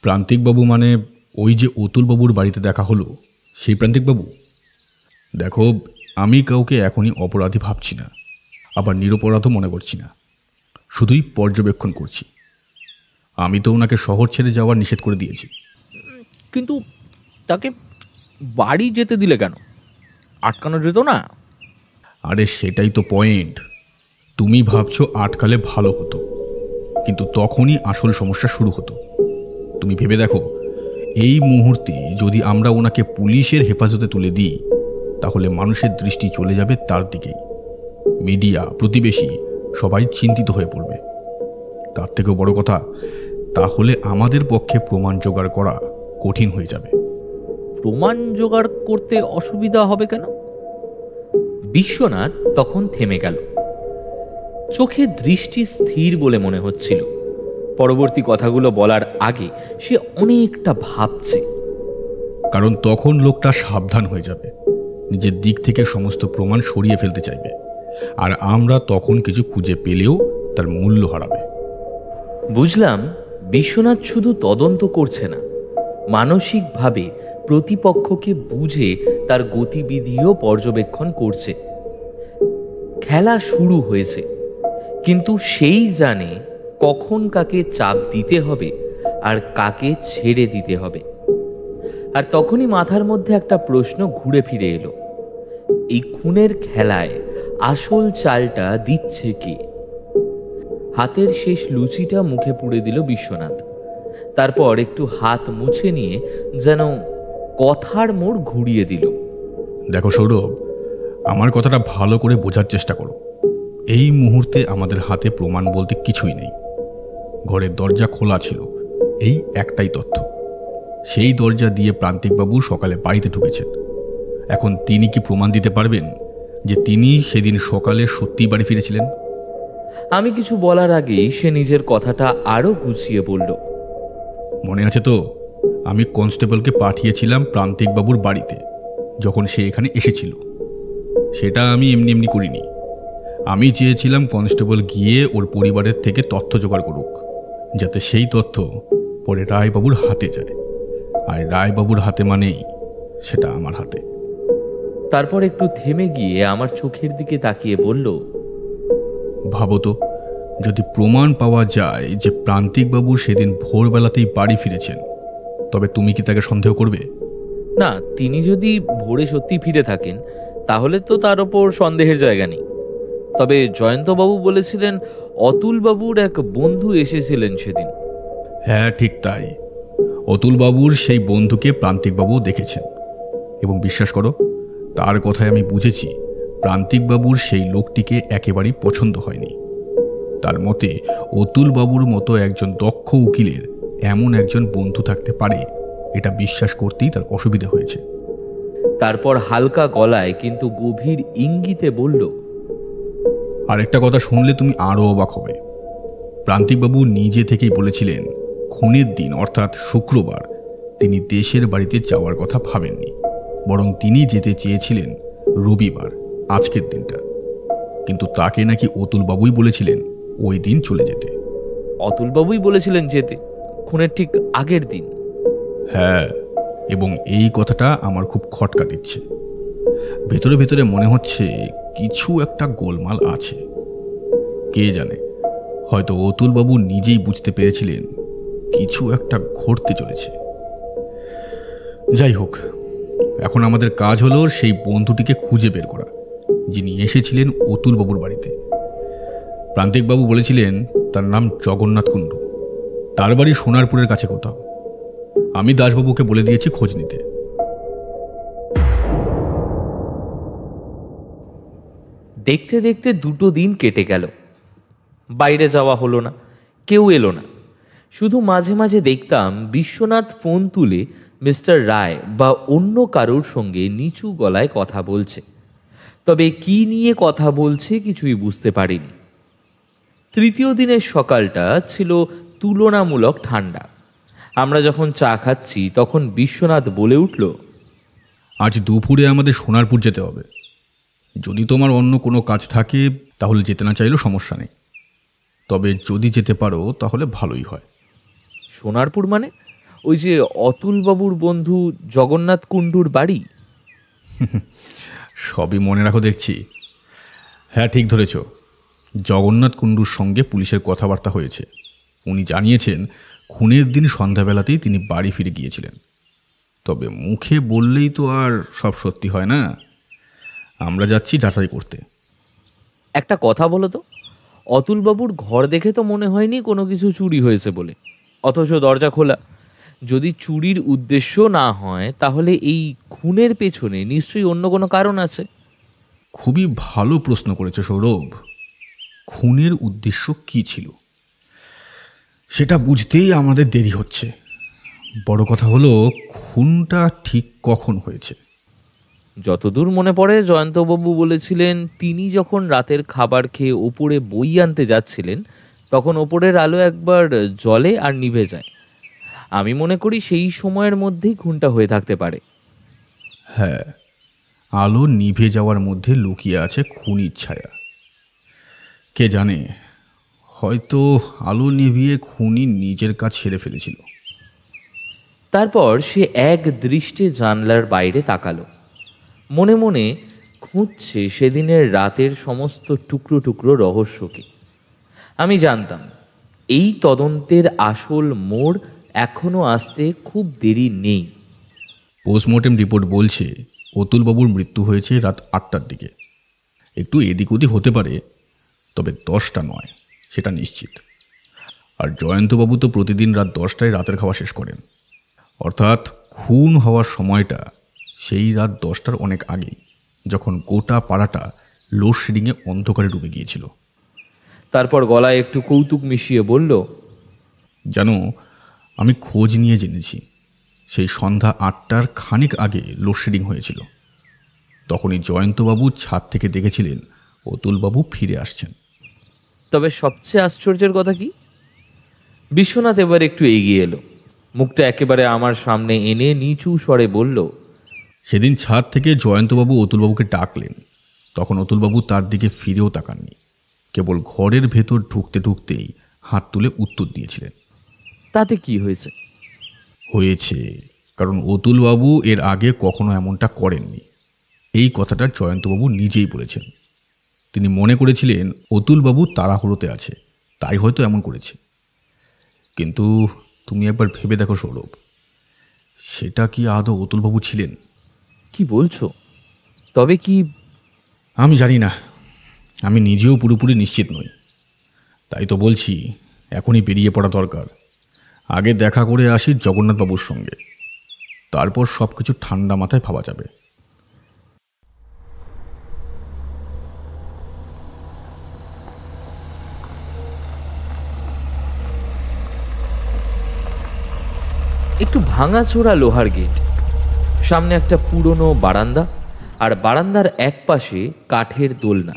প্রান্তিকবাবু মানে ওই যে অতুলবাবুর বাড়িতে দেখা হলো সেই প্রান্তিকবাবু? দেখো, আমি কাউকে এখনই অপরাধী ভাবছি না, আবার নিরপরাধও মনে করছি না, শুধুই পর্যবেক্ষণ করছি। আমি তো ওনাকে শহর ছেড়ে যাওয়ার নিষেধ করে দিয়েছি। কিন্তু তাকে বাড়ি যেতে দিলে কেন? আটকানো যেত না? আরে সেটাই তো পয়েন্ট। তুমি ভাবছো আটকালে ভালো হতো, কিন্তু তখনই আসল সমস্যা শুরু হতো। তুমি ভেবে দেখো, এই মুহূর্তে যদি আমরা ওনাকে পুলিশের হেফাজতে তুলে দিই, তাহলে মানুষের দৃষ্টি চলে যাবে তার দিকেই। মিডিয়া, প্রতিবেশী সবাই চিন্তিত হয়ে পড়বে। তার থেকেও বড় কথা, তাহলে আমাদের পক্ষে প্রমাণ জোগাড় করা কঠিন হয়ে যাবে। প্রমাণ জোগাড় করতে অসুবিধা হবে কেন? বিশ্বনাথ তখন থেমে গেল। চোখে দৃষ্টি স্থির বলে মনে হচ্ছিল। পরবর্তী কথাগুলো বলার আগে সে অনেকটা ভাবছে। কারণ তখন লোকটা সাবধান হয়ে যাবে, নিজের দিক থেকে সমস্ত প্রমাণ সরিয়ে ফেলতে চাইবে, আর আমরা তখন কিছু খুঁজে পেলেও তার মূল্য হারাবে। বুঝলাম, বিশ্বনাথ শুধু তদন্ত করছে না, মানসিকভাবে প্রতিপক্ষকে বুঝে তার গতিবিধিও পর্যবেক্ষণ করছে। খেলা শুরু হয়েছে, কিন্তু সেই জানে কখন কাকে চাপ দিতে হবে আর কাকে ছেড়ে দিতে হবে। আর তখনই মাথার মধ্যে একটা প্রশ্ন ঘুরে ফিরে এলো, এই খুনের খেলায় আসল চালটা দিচ্ছে কে? হাতের শেষ লুচিটা মুখে পুড়ে দিল বিশ্বনাথ। তারপর একটু হাত মুছে নিয়ে যেন কথার মোড় ঘুরিয়ে দিল। দেখো সৌরভ, আমার কথাটা ভালো করে বোঝার চেষ্টা করো। এই মুহূর্তে আমাদের হাতে প্রমাণ বলতে কিছুই নেই। ঘরের দরজা খোলা ছিল, এই একটাই তথ্য। সেই দরজা দিয়ে প্রান্তিকবাবু সকালে বাড়িতে ঢুকেছেন। এখন তিনি কি প্রমাণ দিতে পারবেন যে তিনি সেদিন সকালে সত্যিই বাড়ি ফিরেছিলেন? আমি কিছু বলার আগেই সে নিজের কথাটা আরো গুছিয়ে বলল, মনে আছে তো, আমি কনস্টেবলকে পাঠিয়েছিলাম প্রান্তিকবাবুর বাড়িতে যখন সে এখানে এসেছিল। সেটা আমি এমনি এমনি করিনি। আমি চেয়েছিলাম কনস্টেবল গিয়ে ওর পরিবারের থেকে তথ্য জোগাড় করুক, যাতে সেই তথ্য পরে রায়বাবুর হাতে যায়। আর রায়বাবুর হাতে মানেই সেটা আমার হাতে। তারপর একটু থেমে গিয়ে আমার চোখের দিকে তাকিয়ে বলল, ভাবো তো, যদি প্রমাণ পাওয়া যায় যে প্রান্তিকবাবু সেদিন ভোরবেলাতেই বাড়ি ফিরেছেন, তবে তুমি কি তাকে সন্দেহ করবে? না, তিনি যদি ভোরে সত্যি ফিরে থাকেন তাহলে তো তার ওপর সন্দেহের জায়গা নেই। তবে জয়ন্তবাবু বলেছিলেন অতুলবাবুর এক বন্ধু এসেছিলেন সেদিন। হ্যাঁ, ঠিক তাই। অতুলবাবুর সেই বন্ধুকে প্রান্তিকবাবু দেখেছেন, এবং বিশ্বাস করো, তার কথায় আমি বুঝেছি প্রান্তিকবাবুর সেই লোকটিকে একেবারেই পছন্দ হয়নি। তার মতে অতুলবাবুর মতো একজন দক্ষ উকিলের এমন একজন বন্ধু থাকতে পারে, এটা বিশ্বাস করতেই তার অসুবিধা হয়েছে। তারপর হালকা গলায় কিন্তু গভীর ইঙ্গিতে বলল, আরেকটা কথা শুনলে তুমি আরও অবাক হবে। প্রান্তিকবাবু নিজে থেকেই বলেছিলেন খুনের দিন অর্থাৎ শুক্রবার তিনি দেশের বাড়িতে যাওয়ার কথা ভাবেননি, বরং তিনি যেতে চেয়েছিলেন রবিবার, আজকের দিনটা। কিন্তু তাকে নাকি অতুলবাবুই বলেছিলেন ওই দিন চলে যেতে। অতুলবাবুই বলেছিলেন যেতে খুনের ঠিক আগের দিন? হ্যাঁ, এবং এই কথাটা আমার খুব খটকা দিচ্ছে। ভেতরে ভেতরে মনে হচ্ছে কিছু একটা গোলমাল আছে। কে জানে, হয়তো অতুলবাবু নিজেই বুঝতে পেরেছিলেন কিছু একটা ঘটতে চলেছে। যাই হোক, এখন আমাদের কাজ হলো সেই বন্ধুটিকে খুঁজে বের করা, যিনি এসেছিলেন অতুলবাবুর বাড়িতে। প্রান্তিকবাবু বলেছিলেন তার নাম জগন্নাথ কুণ্ডু। তার বাড়ি সোনারপুরের কাছে কোথাও। আমি দাসবাবুকে বলে দিয়েছি খোঁজ নিতে। দেখতে দেখতে 2 দিন কেটে গেল। বাইরে যাওয়া হলো না, কেউ এলো না। শুধু মাঝে মাঝে দেখতাম বিশ্বনাথ ফোন তুলে মিস্টার রায় বা অন্য কারোর সঙ্গে নিচু গলায় কথা বলছে। তবে কি নিয়ে কথা বলছে কিছুই বুঝতে পারিনি। তৃতীয় দিনের সকালটা ছিল তুলনামূলক ঠান্ডা। আমরা যখন চা খাচ্ছি তখন বিশ্বনাথ বলে উঠল, আজ দুপুরে আমাদের সোনারপুর যেতে হবে। যদি তোমার অন্য কোনো কাজ থাকে তাহলে যেতে না চাইলেও সমস্যা নেই, তবে যদি যেতে পারো তাহলে ভালোই হয়। সোনারপুর মানে ওই যে অতুলবাবুর বন্ধু জগন্নাথ কুণ্ডুর বাড়ি? সবই মনে রাখো দেখছি। হ্যাঁ, ঠিক ধরেছ। জগন্নাথ কুণ্ডুর সঙ্গে পুলিশের কথাবার্তা হয়েছে। উনি জানিয়েছেন খুনের দিন সন্ধ্যাবেলাতেই তিনি বাড়ি ফিরে গিয়েছিলেন। তবে মুখে বললেই তো আর সব সত্যি হয় না। আমরা যাচ্ছি যাচাই করতে। একটা কথা বলো তো, অতুলবাবুর ঘর দেখে তো মনে হয়নি কোনো কিছু চুরি হয়েছে বলে, অথচ দরজা খোলা। যদি চুরির উদ্দেশ্য না হয় তাহলে এই খুনের পেছনে নিশ্চয়ই অন্য কোনো কারণ আছে। খুবই ভালো প্রশ্ন করেছে সৌরভ। খুনের উদ্দেশ্য কি ছিল সেটা বুঝতেই আমাদের দেরি হচ্ছে। বড় কথা হলো খুনটা ঠিক কখন হয়েছে। যতদূর মনে পড়ে জয়ন্তবাবু বলেছিলেন তিনি যখন রাতের খাবার খেয়ে ওপরে বই আনতে যাচ্ছিলেন তখন ওপরের আলো একবার জ্বলে আর নিভে যায়। আমি মনে করি সেই সময়ের মধ্যেই খুনটা হয়ে থাকতে পারে। হ্যাঁ, আলো নিভে যাওয়ার মধ্যে লুকিয়ে আছে খুনির ছায়া। কে জানে, হয়তো আলো নিভিয়ে খুনি নিজের কাজ সেরে ফেলেছিল। তারপর সে এক দৃষ্টে জানলার বাইরে তাকালো, মনে মনে খুঁজছে সেদিনের রাতের সমস্ত টুকরো টুকরো রহস্যকে। আমি জানতাম এই তদন্তের আসল মোড় এখনো আসতে খুব দেরি নেই। পোস্টমর্টেম রিপোর্ট বলছে অতুলবাবুর মৃত্যু হয়েছে রাত 8টার দিকে। একটু এদিক ওদিক হতে পারে, তবে 10টা নয় সেটা নিশ্চিত। আর জয়ন্তবাবু তো প্রতিদিন রাত 10টায় রাতের খাওয়া শেষ করেন, অর্থাৎ খুন হওয়ার সময়টা সেই রাত 10টার অনেক আগেই, যখন গোটা পাড়াটা লোডশেডিংয়ে অন্ধকারে ডুবে গিয়েছিল। তারপর গলায় একটু কৌতুক মিশিয়ে বলল, জানো, আমি খোঁজ নিয়ে জেনেছি সেই সন্ধ্যা 8টার খানিক আগে লোডশেডিং হয়েছিল। তখনই জয়ন্তবাবু ছাদ থেকে দেখেছিলেন অতুলবাবু ফিরে আসছেন। তবে সবচেয়ে আশ্চর্যের কথা কি, বিশ্বনাথ এবার একটু এগিয়ে এলো, মুখটা একেবারে আমার সামনে এনে নিচু স্বরে বলল, সেদিন ছাদ থেকে জয়ন্তবাবু অতুলবাবুকে ডাকলেন, তখন অতুলবাবু তার দিকে ফিরেও তাকাননি, কেবল ঘরের ভেতর ঢুকতে ঢুকতেই হাত তুলে উত্তর দিয়েছিলেন। তাতে কি হয়েছে? হয়েছে, কারণ অতুলবাবু এর আগে কখনো এমনটা করেননি। এই কথাটা জয়ন্তবাবু নিজেই বলেছেন। তিনি মনে করেছিলেন অতুলবাবু তাড়াহুড়োতে আছে, তাই হয়তো এমন করেছে। কিন্তু তুমি একবার ভেবে দেখো সৌরভ, সেটা কি আদৌ অতুলবাবু ছিলেন? কি বলছো? তবে কি? আমি জানি না, আমি নিজেও পুরোপুরি নিশ্চিত নই। তাই তো বলছি এখনই বেরিয়ে পড়া দরকার। আগে দেখা করে আসি জগন্নাথবাবুর সঙ্গে, তারপর সব কিছু ঠান্ডা মাথায় ভাবা যাবে। একটু ভাঙাচোরা লোহার গেট, সামনে একটা পুরনো বারান্দা, আর বারান্দার এক পাশে কাঠের দোলনা।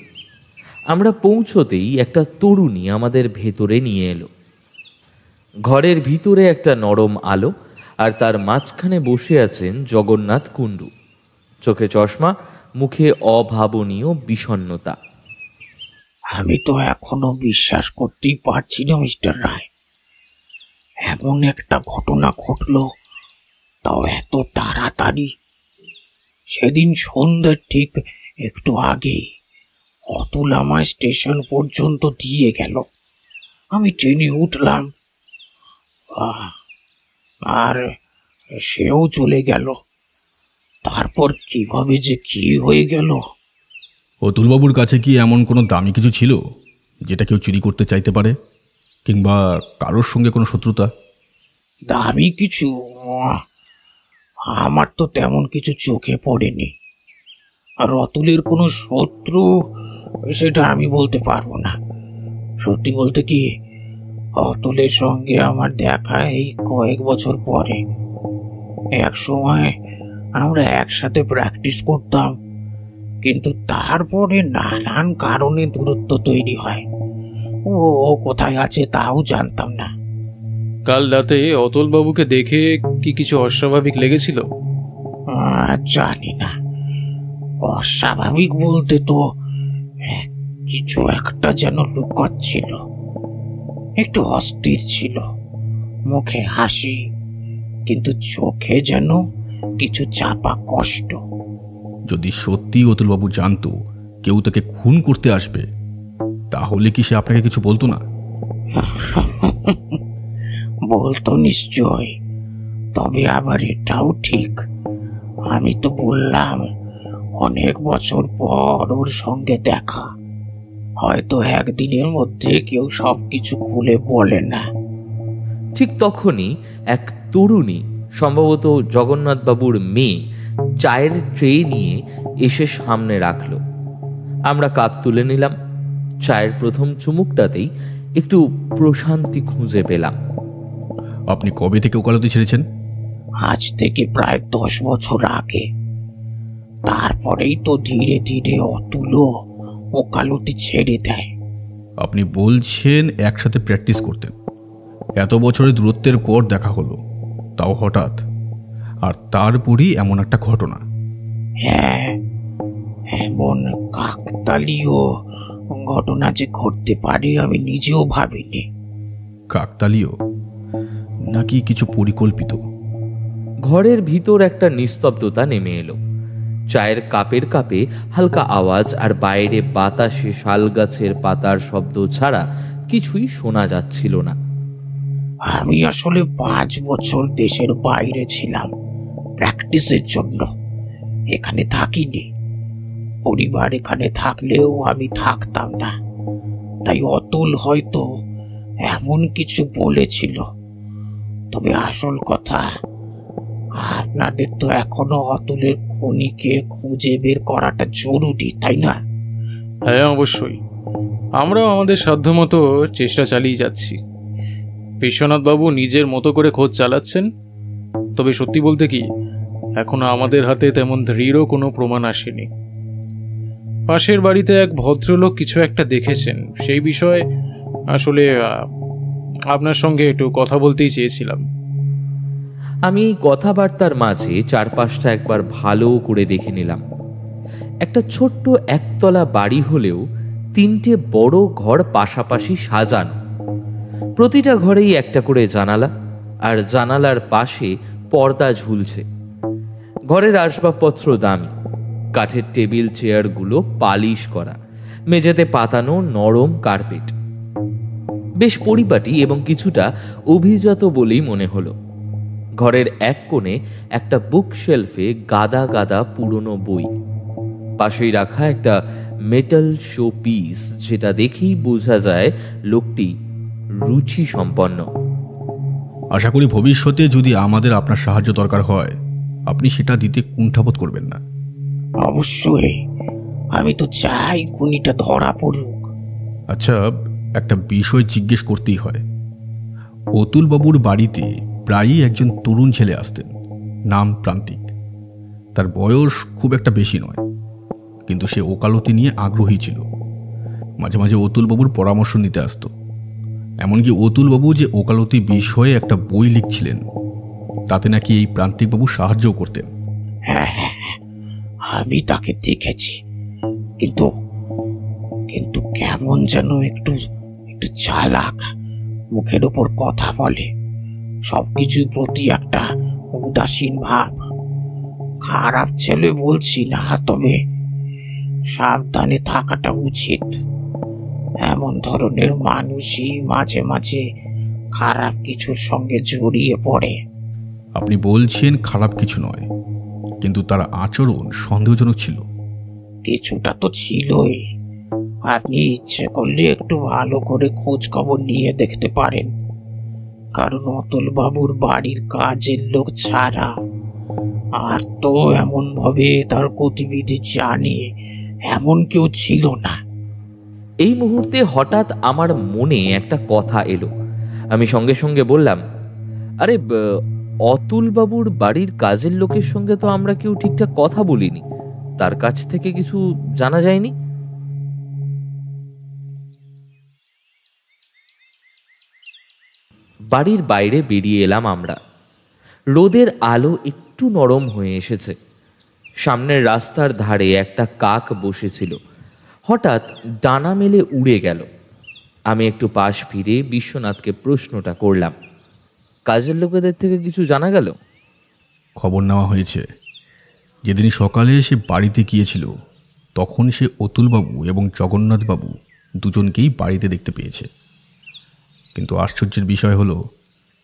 আমরা পৌঁছতেই একটা তরুণী আমাদের ভেতরে নিয়ে এলো। ঘরের ভিতরে একটা নরম আলো, আর তার মাঝখানে বসে আছেন জগন্নাথ কুণ্ডু, চোখে চশমা, মুখে অভাবনীয় বিষণ্ণতা। আমি তো এখনো বিশ্বাস করতেই পারছি না মিস্টার রায়, এমন একটা ঘটনা ঘটলো, তাও এত তাড়াতাড়ি। সেদিন সন্ধ্যার ঠিক একটু আগে অতুল আমায় স্টেশন পর্যন্ত দিয়ে গেল। আমি ট্রেনে উঠলাম, আর সেও চলে গেল। তারপর কিভাবে যে কি হয়ে গেল। অতুলবাবুর কাছে কি এমন কোনো দামি কিছু ছিল যেটা কেউ চুরি করতে চাইতে পারে, কিংবা কারোর সঙ্গে কোনো শত্রুতা? দামি কিছু? আমার তো তেমন কিছু চোখে পড়েনি। আর অতুলের কোনো শত্রু সেটা আমি বলতে পারবো না। সত্যি বলতে কি, অতুলের সঙ্গে আমার দেখা এই কয়েক বছর পরে। এক সময় আমরা একসাথে প্র্যাকটিস করতাম, কিন্তু তারপরে নানান কারণে দূরত্ব তৈরি হয়। ও কোথায় আছে তাও জানতাম না। কাল রাতে অতুলবাবুকে দেখে কি কিছু অস্বাভাবিক লেগেছিল? জানি না, অস্বাভাবিক বলতে তো কিছু একটা যেন লুকাচ্ছিল, একটু অস্থির ছিল, মুখে হাসি, কিন্তু চোখে যেন কিছু চাপা কষ্ট। যদি সত্যি অতুলবাবু জানতো কেউ তাকে খুন করতে আসবে, তাহলে কি সে আপনাকে কিছু বলতো না? বলতো নিশ্চয়, তবে আবার এটাও ঠিক, আমি তো বললাম অনেক বছর পর ওর সঙ্গে দেখা, হয়তো একদিনের মধ্যে কেউ সবকিছু খুলে বলে না। ঠিক তখনই এক তরুণী, সম্ভবত জগন্নাথবাবুর মেয়ে, চায়ের ট্রে নিয়ে এসে সামনে রাখল। আমরা কাপ তুলে নিলাম। চায়ের প্রথম চুমুকটাতেই একটু প্রশান্তি খুঁজে পেলাম। আপনি কবে থেকে ওকালতি ছেড়েছেন? আজ থেকে প্রায় 10 বছর আগে। তারপরেই তো ধীরে ধীরে অতুলও ওকালতি ছেড়ে দেয়। আপনি বলছেন একসাথে প্র্যাকটিস করতেন, এত বছরের দূরত্বের পর দেখা হলো, তাও হঠাৎ, আর তারপরই এমন একটা ঘটনা। হ্যাঁ, এমন কাকতালীয় ঘটনা যে ঘটতে পারে আমি নিজেও ভাবিনি। কাকতালীয় নাকি কিছু পরিকল্পিত? ঘরের ভিতর একটা নিস্তব্ধতা নেমে এলো। চায়ের কাপের কাপে হালকা আওয়াজ, আর বাইরে বাতাসে শাল গাছের পাতার শব্দ ছাড়া কিছুই শোনা যাচ্ছিল না। আমি আসলে 5 বছর দেশের বাইরে ছিলাম প্র্যাকটিসের জন্য, এখানে থাকিনি। পরিবার এখানে থাকলেও আমি থাকতাম না, তাই অতুল হয়তো এমন কিছু বলেছিল। তবে আসল কথা, আপনাদের তো এখনো অতুলের খুনিকে খুঁজে বের করাটা জরুরি, তাই না? হ্যাঁ, অবশ্যই। আমরাও আমাদের সাধ্যমতো চেষ্টা চালিয়ে যাচ্ছি। বিশ্বনাথবাবু নিজের মতো করে খোঁজ চালাচ্ছেন। তবে সত্যি বলতে কি, এখনো আমাদের হাতে তেমন দৃঢ় কোনো প্রমাণ আসেনি। পাশের বাড়িতে এক ভদ্রলোক কিছু একটা দেখেছেন, সেই বিষয়ে আসলে আপনার সঙ্গে একটু কথা বলতেই চেয়েছিলাম। আমি এই কথাবার্তার মাঝে চারপাশটা একবার ভালো করে দেখে নিলাম। একটা ছোট্ট একতলা বাড়ি হলেও 3টে বড় ঘর পাশাপাশি সাজানো। প্রতিটা ঘরেই একটা করে জানালা, আর জানালার পাশে পর্দা ঝুলছে। ঘরের আসবাবপত্র দামি, কাঠের টেবিল চেয়ারগুলো পালিশ করা, মেঝেতে পাতানো নরম কার্পেট। বেশ পরিপাটি এবং কিছুটা অভিজাত বলেই মনে হলো। ঘরের এক কোণে একটা বুক শেলফে গাদা গাদা পুরনো বই, পাশেই রাখা একটা মেটাল শো পিস, যেটা দেখেই বোঝা যায় লোকটি রুচি সম্পন্ন। আশা করি ভবিষ্যতে যদি আমাদের আপনার সাহায্য দরকার হয়, আপনি সেটা দিতে কুণ্ঠাবোধ করবেন না। অবশ্যই, আমি তো চাই খুনিটা ধরা পড়ুক। আচ্ছা, একটা বিষয় জিজ্ঞেস করতেই হয়। অতুলবাবুর বাড়িতে প্রায়ই একজন তরুণ ছেলে আসতেন, নাম প্রান্তিক। তার বয়স খুব একটা বেশি নয়, কিন্তু সে ওকালতি নিয়ে আগ্রহী ছিল। মাঝে মাঝে অতুলবাবুর পরামর্শ নিতে আসতো। এমনকি অতুলবাবু যে ওকালতি বিষয়ে একটা বই লিখছিলেন, তাতে নাকি এই প্রান্তিকবাবু সাহায্যও করতেন। হ্যাঁ, আমি তাকে দেখেছি, কিন্তু কিন্তু কেমন যেন একটু একটু চালাক, মুখের ওপর কথা বলে, সবকিছুর প্রতি একটা উদাসীন ভাব। খারাপ ছেলে বলছি না, তবে সাবধানে থাকাটা উচিত। এমন ধরনের মানুষই মাঝে মাঝে খারাপ কিছুর সঙ্গে জড়িয়ে পড়ে। আপনি বলছেন খারাপ কিছু নয়, কিন্তু তার আচরণ সন্দেহজনক ছিল। কিছুটা তো ছিলই। আপনি ইচ্ছে করলে একটু ভালো করে খোঁজ খবর নিয়ে দেখতে পারেন, কারণ অতুল বাবুর বাড়ির কাজের লোক ছাড়া আর তো এমন ভাবে তার গতিবিধি জানে এমন কেউ ছিল না। এই মুহূর্তে হঠাৎ আমার মনে একটা কথা এলো। আমি সঙ্গে সঙ্গে বললাম, আরে অতুলবাবুর বাড়ির কাজের লোকের সঙ্গে তো আমরা কেউ ঠিকঠাক কথা বলিনি, তার কাছ থেকে কিছু জানা যায়নি? বাড়ির বাইরে বেরিয়ে এলাম আমরা। রোদের আলো একটু নরম হয়ে এসেছে। সামনের রাস্তার ধারে একটা কাক বসেছিল, হঠাৎ ডানা মেলে উড়ে গেল। আমি একটু পাশ ফিরে বিশ্বনাথকে প্রশ্নটা করলাম, কাজের লোকেদের থেকে কিছু জানা গেল? খবর নেওয়া হয়েছে। যেদিন সকালে সে বাড়িতে গিয়েছিল তখন সে অতুলবাবু এবং জগন্নাথবাবু দুজনকেই বাড়িতে দেখতে পেয়েছে। কিন্তু আশ্চর্যের বিষয় হলো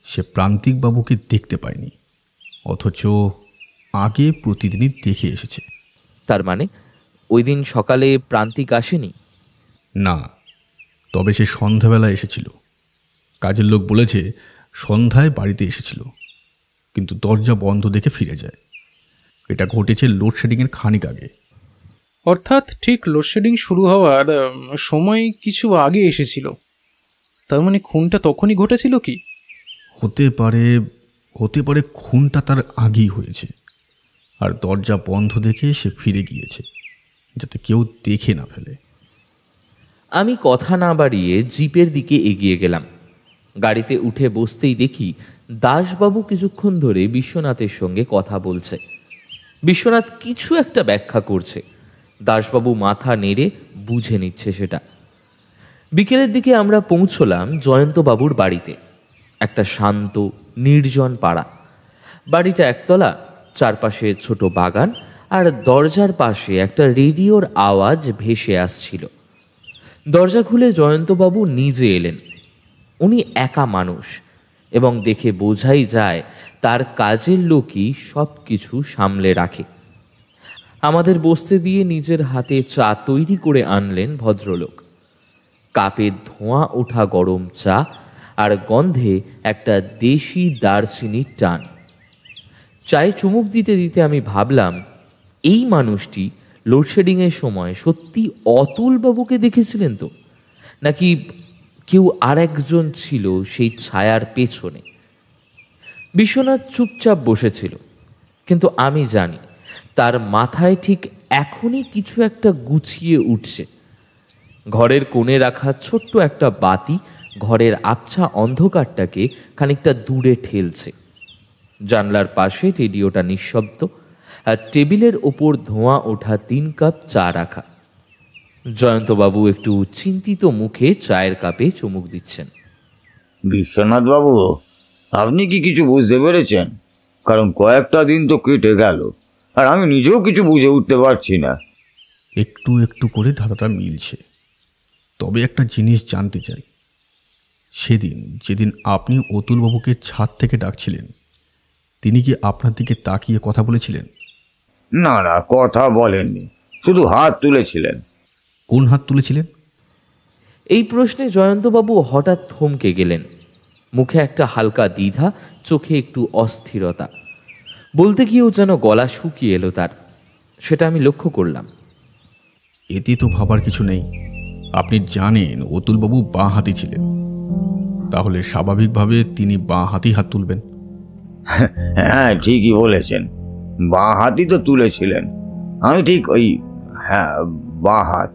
সে প্রান্তিকবাবুকে দেখতে পায়নি, অথচ আগে প্রতিদিনই দেখে এসেছে। তার মানে ওই দিন সকালে প্রান্তিক আসেনি? না, তবে সে সন্ধ্যাবেলায় এসেছিল। কাজের লোক বলেছে সন্ধ্যায় বাড়িতে এসেছিল, কিন্তু দরজা বন্ধ দেখে ফিরে যায়। এটা ঘটেছে লোডশেডিংয়ের খানিক আগে। অর্থাৎ ঠিক লোডশেডিং শুরু হওয়ার সময় কিছু আগে এসেছিল। তার মানে খুনটা তখনই ঘটেছিল কি? হতে পারে খুনটা তার আগেই হয়েছে, আর দরজা বন্ধ দেখে সে ফিরে গিয়েছে যাতে কেউ দেখে না ফেলে। আমি কথা না বাড়িয়ে জিপের দিকে এগিয়ে গেলাম। গাড়িতে উঠে বসতেই দেখি দাসবাবু কিছুক্ষণ ধরে বিশ্বনাথের সঙ্গে কথা বলছে। বিশ্বনাথ কিছু একটা ব্যাখ্যা করছে, দাসবাবু মাথা নেড়ে বুঝে নিচ্ছে সেটা। বিকেলের দিকে আমরা পৌঁছলাম জয়ন্তবাবুর বাড়িতে। একটা শান্ত নির্জন পাড়া। বাড়িটা একতলা, চারপাশে ছোট বাগান, আর দরজার পাশে একটা রেডিওর আওয়াজ ভেসে আসছিল। দরজা খুলে জয়ন্তবাবু নিজে এলেন। উনি একা মানুষ এবং দেখে বোঝাই যায় তার কাজের লোকই সব কিছু সামলে রাখে। আমাদের বসতে দিয়ে নিজের হাতে চা তৈরি করে আনলেন ভদ্রলোক। কাপে ধোঁয়া ওঠা গরম চা আর গন্ধে একটা দেশি দারচিনির টান। চায়ে চুমুক দিতে দিতে আমি ভাবলাম, এই মানুষটি লোডশেডিংয়ের সময় সত্যি অতুলবাবুকে দেখেছিলেন তো, নাকি কেউ আর একজন ছিল সেই ছায়ার পেছনে? বিশ্বনাথ চুপচাপ বসেছিল, কিন্তু আমি জানি তার মাথায় ঠিক এখনই কিছু একটা গুছিয়ে উঠছে। ঘরের কোণে রাখা ছোট্ট একটা বাতি ঘরের আবছা অন্ধকারটাকে খানিকটা দূরে ঠেলছে। জানলার পাশে রেডিওটা নিঃশব্দ, আর টেবিলের ওপর ধোঁয়া ওঠা 3 কাপ চা রাখা। জয়ন্তবাবু একটু চিন্তিত মুখে চায়ের কাপে চুমুক দিচ্ছেন। বিশ্বনাথ বাবু, আপনি কি কিছু বুঝতে পেরেছেন? কারণ কয়েকটা দিন তো কেটে গেল, আর আমি নিজেও কিছু বুঝে উঠতে পারছি না। একটু একটু করে ধাঁধাটা মিলছে। তবে একটা জিনিস জানতে চাই, যেদিন আপনি অতুলবাবুকে ছাদ থেকে ডাকছিলেন, তিনি কি আপনার দিকে তাকিয়ে কথা বলেছিলেন? না না, কথা বলেননি, শুধু হাত তুলেছিলেন। কোন হাত তুলেছিলেন? এই প্রশ্নে জয়ন্তবাবু হঠাৎ থমকে গেলেন। মুখে একটা হালকা দ্বিধা, চোখে একটু অস্থিরতা। বলতে গিয়েও যেন গলা শুকিয়ে এলো তার। সেটা আমি লক্ষ্য করলাম। এতে তো ভাবার কিছু নেই। আপনি জানেন অতুলবাবু বাঁ হাতি ছিলেন, তাহলে স্বাভাবিকভাবে তিনি বাঁ হাতি হাত তুলবেন। হ্যাঁ, ঠিকই বলেছেন, বাঁ হাতই তো তুলেছিলেন। আমি ঠিক বাঁ হাত।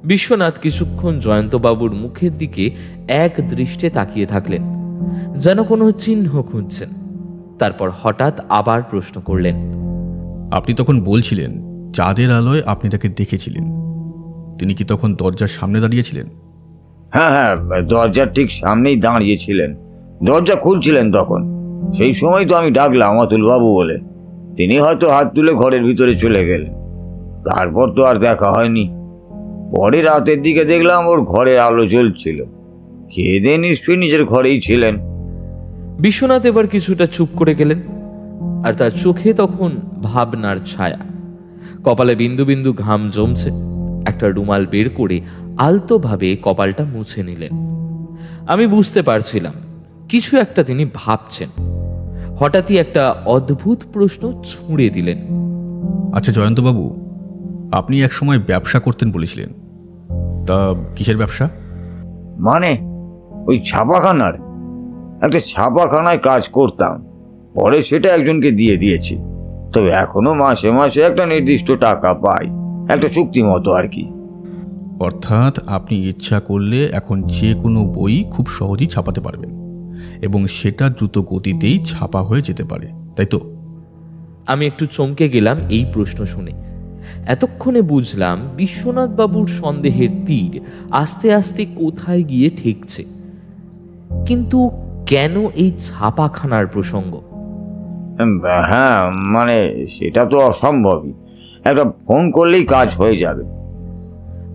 বিশ্বনাথ কিছুক্ষণ জয়ন্তবাবুর মুখের দিকে এক দৃষ্টে তাকিয়ে থাকলেন, যেন কোনো চিহ্ন খুঁজছেন। তারপর হঠাৎ আবার প্রশ্ন করলেন, আপনি তখন বলছিলেন চাঁদের আলোয় আপনি তাকে দেখেছিলেন। তিনি কি তখন দরজার সামনে দাঁড়িয়েছিলেন? হ্যাঁ হ্যাঁ, দরজার ঠিক সামনেই দাঁড়িয়েছিলেন। দরজা খুলছিলেন তখন। সেই সময় তো আমি ডাকলাম অতুলবাবু বলে। তিনি হয়তো হাত তুলে ঘরের ভিতরে চলে গেলেন। তারপর তো আর দেখা হয়নি। পরে রাতের দিকে দেখলাম ওর ঘরের আলো জ্বলছিল। খেয়ে দিয়ে নিশ্চয়ই নিজের ঘরেই ছিলেন। বিশ্বনাথ এবার কিছুটা চুপ করে গেলেন, আর তার চোখে তখন ভাবনার ছায়া। কপালে বিন্দু বিন্দু ঘাম জমছে। একটা রুমাল বের করে আলতোভাবে কপালটা মুছে নিলেন। আমি বুঝতে পারছিলাম কিছু একটা তিনি ভাবছেন। হঠাৎই একটা অদ্ভুত প্রশ্ন ছুঁড়ে দিলেন। আচ্ছা জয়ন্তবাবু, আপনি একসময় ব্যবসা করতেন বলেছিলেন, তা কিসের ব্যবসা? মানে ওই ছাপাখানার। একটা ছাপাখানায় কাজ করতাম, পরে সেটা একজনকে দিয়ে দিয়েছি। তবে এখনো মাসে মাসে একটা নির্দিষ্ট টাকা পাই, একটা চুক্তি মতো আর কি। অর্থাৎ আপনি ইচ্ছা করলে এখন যে কোনো বই খুব সহজেই ছাপাতে পারবেন এবং সেটা দ্রুত গতিতেই ছাপা হয়ে যেতে পারে, তাই তো? আমি একটু চমকে গেলাম এই প্রশ্ন শুনে। এতক্ষণে বুঝলাম বিশ্বনাথ বাবুর সন্দেহের তীর আস্তে আস্তে কোথায় গিয়ে ঠেকছে। কিন্তু কেন এই ছাপাখানার প্রসঙ্গ? হ্যাঁ, মানে সেটা তো অসম্ভবই। একটা ফোন করলেই কাজ হয়ে যাবে।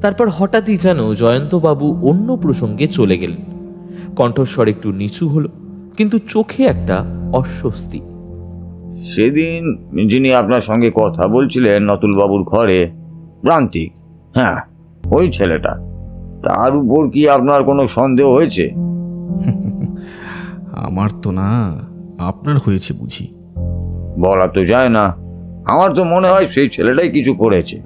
তারপর হঠাৎই যেন জয়ন্তবাবু অন্য প্রসঙ্গে চলে গেলেন। কণ্ঠস্বর একটু নিচু হলো, কিন্তু চোখে একটা অস্বস্তি। সেদিন যিনি আপনার সঙ্গে কথা বলছিলেন নতুলবাবুর ঘরে, প্রান্তিক, হ্যাঁ ওই ছেলেটা, তার উপর কি আপনার কোনো সন্দেহ হয়েছে? আমার তো না, আপনার হয়েছে বুঝি। বলা তো যায় না, আমার তো মনে হয় সেই ছেলেটাই কিছু করেছে।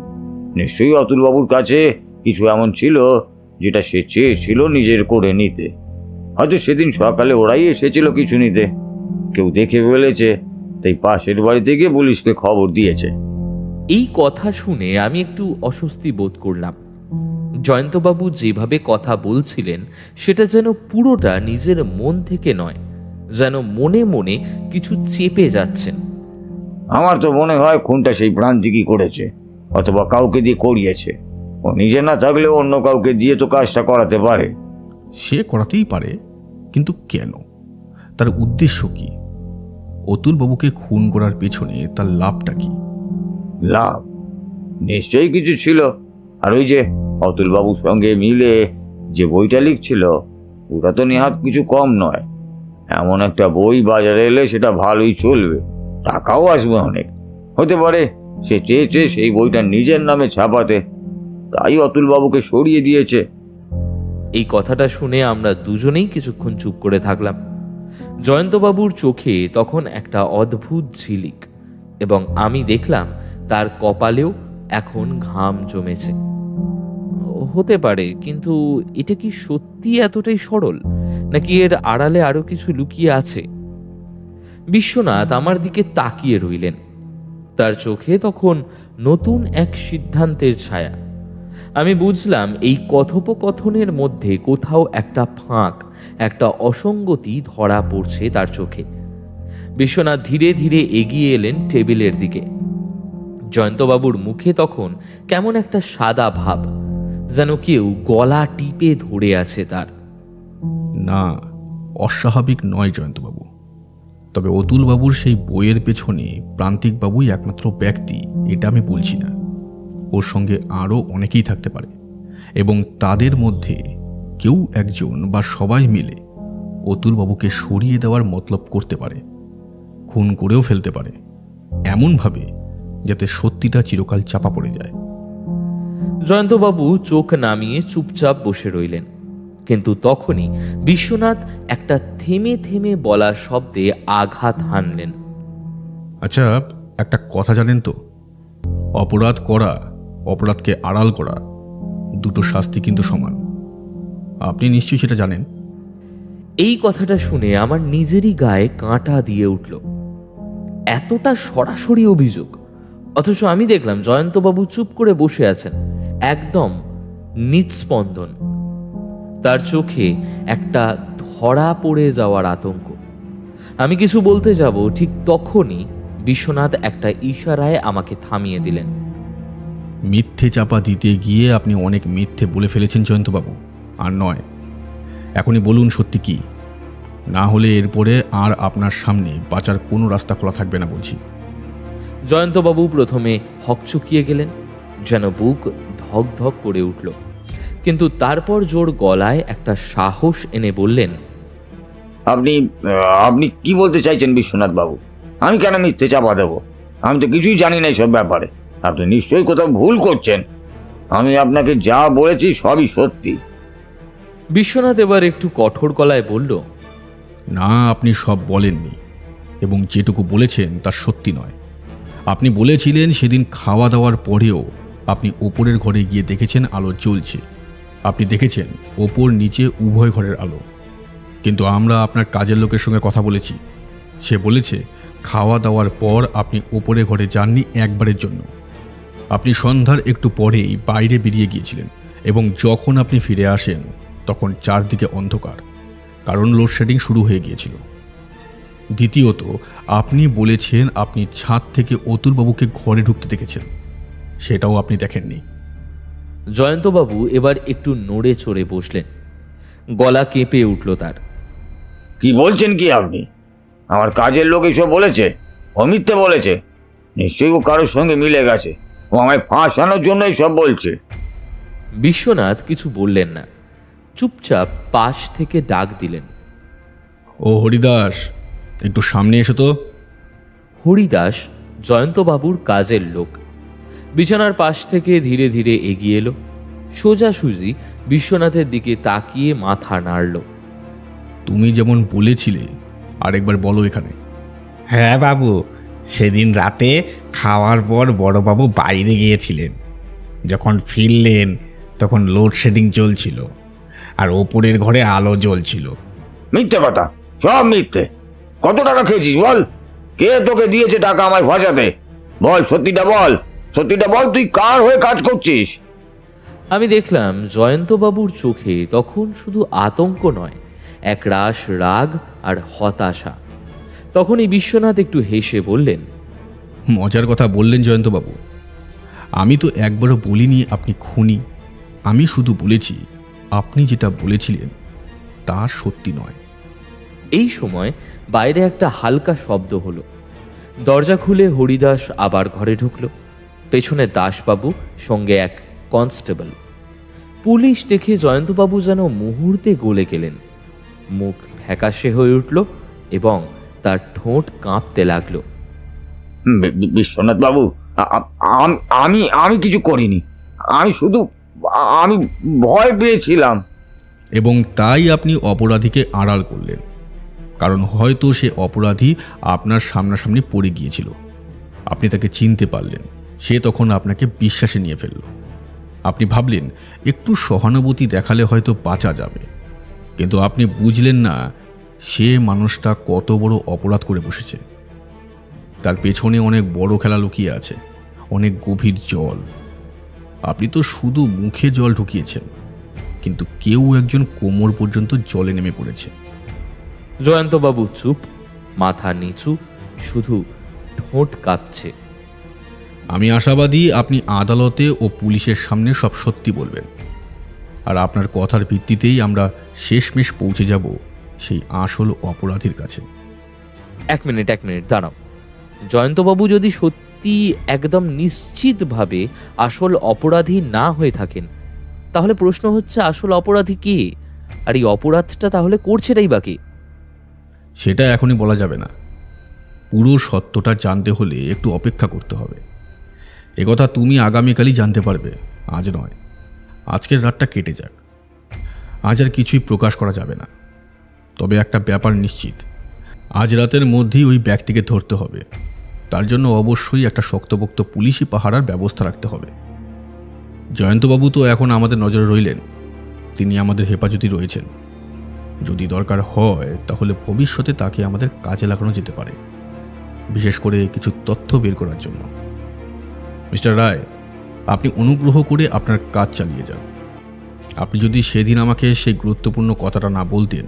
নিশ্চয়ই অতুলবাবুর কাছে কিছু এমন ছিল যেটা সে চেয়েছিল নিজের করে নিতে। হয়তো সেদিন সকালে ওরাই এসেছিল কিছু নিতে, কেউ দেখে ফেলেছে, তাই পাশের বাড়িতে গিয়ে পুলিশকে খবর দিয়েছে। এই কথা শুনে আমি একটু অস্বস্তি বোধ করলাম। জয়ন্তবাবু যেভাবে কথা বলছিলেন সেটা যেন পুরোটা নিজের মন থেকে নয়, যেন মনে মনে কিছু চেপে যাচ্ছেন। আমার তো মনে হয় খুনটা সেই প্রান্তিকই করেছে, অথবা কাউকে দিয়ে করিয়েছে। ও নিজে না থাকলেও অন্য কাউকে দিয়ে তো কাজটা করাতে পারে। সে করাতেই পারে, কিন্তু কেন? তার উদ্দেশ্য কি? অতুলবাবুকে খুন করার পেছনে তার লাভটা কি? লাভ নিশ্চয়ই কিছু ছিল। আর ওই যে অতুলবাবুর সঙ্গে মিলে যে বইটা লিখছিল, ওটা তো নেহাত কিছু কম নয়। এমন একটা বই বাজারে এলে সেটা ভালোই চলবে, টাকাও আসবে অনেক। হতে পারে সে চেয়েছে সেই বইটা নিজের নামে ছাপাতে, তাই অতুলবাবুকে সরিয়ে দিয়েছে। এই কথাটা শুনে আমরা দুজনেই কিছুক্ষণ চুপ করে থাকলাম। জয়ন্তবাবুর চোখে তখন একটা অদ্ভুত ঝিলিক, এবং আমি দেখলাম তার কপালেও এখন ঘাম জমেছে। হতে পারে, কিন্তু এটা কি সত্যি এতটাই সরল, নাকি এর আড়ালে আরো কিছু লুকিয়ে আছে? বিশ্বনাথ আমার দিকে তাকিয়ে রইলেন। তার চোখে তখন নতুন এক সিদ্ধান্তের ছায়া। আমি বুঝলাম এই কথোপকথনের মধ্যে কোথাও একটা ফাঁক, একটা অসঙ্গতি ধরা পড়ছে তার চোখে। বিশ্বনাথ ধীরে ধীরে এগিয়ে এলেন টেবিলের দিকে। জয়ন্তবাবুর মুখে তখন কেমন একটা সাদা ভাব, যেন কেউ গলা টিপে ধরে আছে তার। না, অস্বাভাবিক নয় জয়ন্তবাবু। তবে অতুলবাবুর সেই বইয়ের পেছনে প্রান্তিকবাবুই একমাত্র ব্যক্তি, এটা আমি বলছি না। ওর সঙ্গে আরও অনেকেই থাকতে পারে, এবং তাদের মধ্যে কেউ একজন বা সবাই মিলে অতুলবাবুকে সরিয়ে দেওয়ার মতলব করতে পারে, খুন করেও ফেলতে পারে, এমনভাবে যাতে সত্যিটা চিরকাল চাপা পড়ে যায়। জয়ন্তবাবু চোখ নামিয়ে চুপচাপ বসে রইলেন। কিন্তু তখনই বিশ্বনাথ একটা থেমে থেমে বলা শব্দে আঘাত হানলেন। আচ্ছা, একটা কথা জানেন তো, অপরাধ করা, অপরাধকে আড়াল করা, দুটো শাস্তি কিন্তু সমান। আপনি নিশ্চয়ই সেটা জানেন। এই কথাটা শুনে আমার নিজেরই গায়ে কাঁটা দিয়ে উঠল। এতটা সরাসরি অভিযোগ, অথচ আমি দেখলাম জয়ন্তবাবু চুপ করে বসে আছেন, একদম নিস্পন্দন। তার চোখে একটা ধরা পড়ে যাওয়ার আতঙ্ক। আমি কিছু বলতে যাব, ঠিক তখনই বিশ্বনাথ একটা ইশারায় আমাকে থামিয়ে দিলেন। মিথ্যে চাপা দিতে গিয়ে আপনি অনেক মিথ্যে বলে ফেলেছেন জয়ন্তবাবু, আর নয়। এখনই বলুন সত্যি কি, না হলে এরপরে আর আপনার সামনে বাঁচার কোনো রাস্তা খোলা থাকবে না বলছি। জয়ন্তবাবু প্রথমে হকচকিয়ে গেলেন, যেন বুক ধক ধক করে উঠল, কিন্তু তারপর জোর গলায় একটা সাহস এনে বললেন, আপনি আপনি কি বলতে চাইছেন বিশ্বনাথ বাবু? আমি কেন মিথ্যে চাপা দেবো? আমি তো কিছুই জানি না এইসব ব্যাপারে। আপনি নিশ্চয়ই কোথাও ভুল করছেন। আমি আপনাকে যা বলেছি সবই সত্যি। বিশ্বনাথ এবার একটু কঠোর গলায় বলল, না, আপনি সব বলেননি, এবং যেটুকু বলেছেন তা সত্যি নয়। আপনি বলেছিলেন সেদিন খাওয়া দাওয়ার পরেও আপনি ওপরের ঘরে গিয়ে দেখেছেন আলো জ্বলছে। আপনি দেখেছেন ওপর নিচে উভয় ঘরের আলো। কিন্তু আমরা আপনার কাজের লোকের সঙ্গে কথা বলেছি, সে বলেছে খাওয়া দাওয়ার পর আপনি ওপরে ঘরে যাননি একবারের জন্য। আপনি সন্ধ্যার একটু পরেই বাইরে বেরিয়ে গিয়েছিলেন, এবং যখন আপনি ফিরে আসেন তখন চারদিকে অন্ধকার, কারণ লোডশেডিং শুরু হয়ে গিয়েছিল। দ্বিতীয়ত, আপনি বলেছেন আপনি ছাদ থেকে অতুলবাবুকে ঘরে ঢুকতে দেখেছেন, সেটাও আপনি দেখেননি। জয়ন্তবাবু এবার একটু নড়ে চড়ে বসলেন। গলা কেঁপে উঠল তার। কি বলছেন কি আপনি? আমার কাজের লোক এসব বলেছে? ও মিথ্যে বলেছে। নিশ্চয়ই ও কারোর সঙ্গে মিলে গেছে। ও আমায় ফাঁসানোর জন্যই সব বলছে। বিশ্বনাথ কিছু বললেন না, চুপচাপ পাশ থেকে ডাক দিলেন, ও হরিদাস, একটু সামনে এসো তো। হরিদাস জয়ন্তবাবুর কাজের লোক। বিছানার পাশ থেকে ধীরে ধীরে এগিয়ে এলো, সোজাসুজি বিশ্বনাথের দিকে তাকিয়ে মাথা নাড়ল। তুমি যেমন বলেছিলে, আরেকবার বলো এখানে। হ্যাঁ বাবু, সেদিন রাতে খাওয়ার পর বড়বাবু বাইরে গিয়েছিলেন। যখন ফিরলেন তখন লোডশেডিং চলছিল, আর ওপরের ঘরে আলো জ্বলছিল। মিথ্যে কথা, সব মিথ্যে। কত টাকা খেয়েছিস বল? কে তোকে দিয়েছে টাকা আমায় ফাঁসাতে? বল, সত্যিটা বল, সত্যিটা বল, তুই কার হয়ে কাজ করছিস? আমি দেখলাম জয়ন্তবাবুর চোখে তখন শুধু আতঙ্ক নয়, একরাশ রাগ আর হতাশা। তখনই বিশ্বনাথ একটু হেসে বললেন, মজার কথা বললেন জয়ন্তবাবু। আমি তো একবারও বলিনি আপনি খুনি। আমি শুধু বলেছি আপনি যেটা বলেছিলেন তা সত্যি নয়। এই সময় বাইরে একটা হালকা শব্দ হলো। দরজা খুলে হরিদাস আবার ঘরে ঢুকল। পেছনে দাসবাবু, সঙ্গে এক কনস্টেবল। পুলিশ দেখে জয়ন্তবাবু যেন মুহূর্তে গলে গেলেন। মুখ ফ্যাকাশে হয়ে উঠল এবং তার ঠোঁট কাঁপতে লাগলো। বিশ্বনাথ বাবু, আমি আমি কিছু করিনি। আমি ভয় পেয়েছিলাম। এবং তাই আপনি অপরাধীকে আড়াল করলেন, কারণ হয়তো সে অপরাধী আপনার সামনাসামনি পড়ে গিয়েছিল। আপনি তাকে চিনতে পারলেন, সে তখন আপনাকে বিশ্বাসে নিয়ে ফেলল। আপনি ভাবলেন একটু সহানুভূতি দেখালে হয়তো বাঁচা যাবে, কিন্তু আপনি বুঝলেন না সে মানুষটা কত বড় অপরাধ করে বসেছে। তার পেছনে অনেক বড় খেলা লুকিয়ে আছে, অনেক গভীর জল। আপনি তো শুধু মুখে জল ঢুকিয়েছেন, কিন্তু কেউ একজন কোমর পর্যন্ত জলে নেমে পড়েছে। জয়ন্তবাবু চুপ, মাথা নিচু, শুধু ঠোঁট কাঁপছে। আমি আশাবাদী আপনি আদালতে ও পুলিশের সামনে সব সত্যি বলবেন, আর আপনার কথার ভিত্তিতেই আমরা শেষমেশ পৌঁছে যাব সেই আসল অপরাধীর কাছে। এক মিনিট দাঁড়াও। জয়ন্তবাবু যদি সত্যি একদম নিশ্চিতভাবে আসল অপরাধী না হয়ে থাকেন, তাহলে প্রশ্ন হচ্ছে আসল অপরাধী কে, আর এই অপরাধটা তাহলে করছেটাই বাকি? সেটা এখনই বলা যাবে না। পুরো সত্যটা জানতে হলে একটু অপেক্ষা করতে হবে। একথা তুমি আগামীকালই জানতে পারবে, আজ নয়। আজকের রাতটা কেটে যাক, আজ আর কিছুই প্রকাশ করা যাবে না। তবে একটা ব্যাপার নিশ্চিত, আজ রাতের মধ্যেই ওই ব্যক্তিকে ধরতে হবে। তার জন্য অবশ্যই একটা শক্তপোক্ত পুলিশি পাহারার ব্যবস্থা রাখতে হবে। জয়ন্তবাবু তো এখন আমাদের নজরে রইলেন, তিনি আমাদের হেফাজতে রয়েছেন। যদি দরকার হয় তাহলে ভবিষ্যতে তাকে আমাদের কাজে লাগানো যেতে পারে, বিশেষ করে কিছু তথ্য বের করার জন্য। মিস্টার রায়, আপনি অনুগ্রহ করে আপনার কাজ চালিয়ে যান। আপনি যদি সেদিন আমাকে সেই গুরুত্বপূর্ণ কথাটা না বলতেন,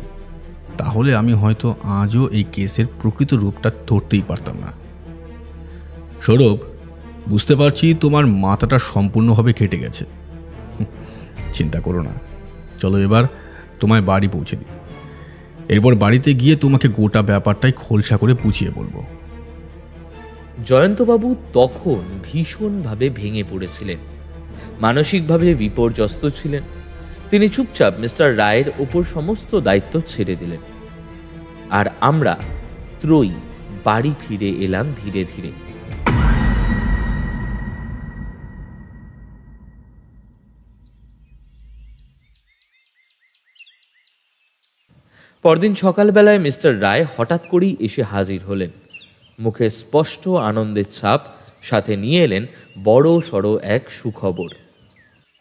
তাহলে আমি হয়তো আজও এই কেসের প্রকৃত রূপটা ধরতেই পারতাম না। সৌরভ, বুঝতে পারছি তোমার মাথাটা সম্পূর্ণভাবে কেটে গেছে। চিন্তা করো না, চলো এবার তোমায় বাড়ি পৌঁছে দিই। এরপর বাড়িতে গিয়ে তোমাকে গোটা ব্যাপারটাই খোলসা করে বুঝিয়ে বলবো। জয়ন্তবাবু তখন ভীষণভাবে ভেঙে পড়েছিলেন, মানসিকভাবে বিপর্যস্ত ছিলেন। তিনি চুপচাপ মিস্টার রায়ের ওপর সমস্ত দায়িত্ব ছেড়ে দিলেন। আর আমরা ত্রয়ী বাড়ি ফিরে এলাম ধীরে ধীরে। পরদিন সকালবেলায় মিস্টার রায় হঠাৎ করেই এসে হাজির হলেন। মুখে স্পষ্ট আনন্দের ছাপ, সাথে নিয়ে এলেন বড় সড়ো এক সুখবর।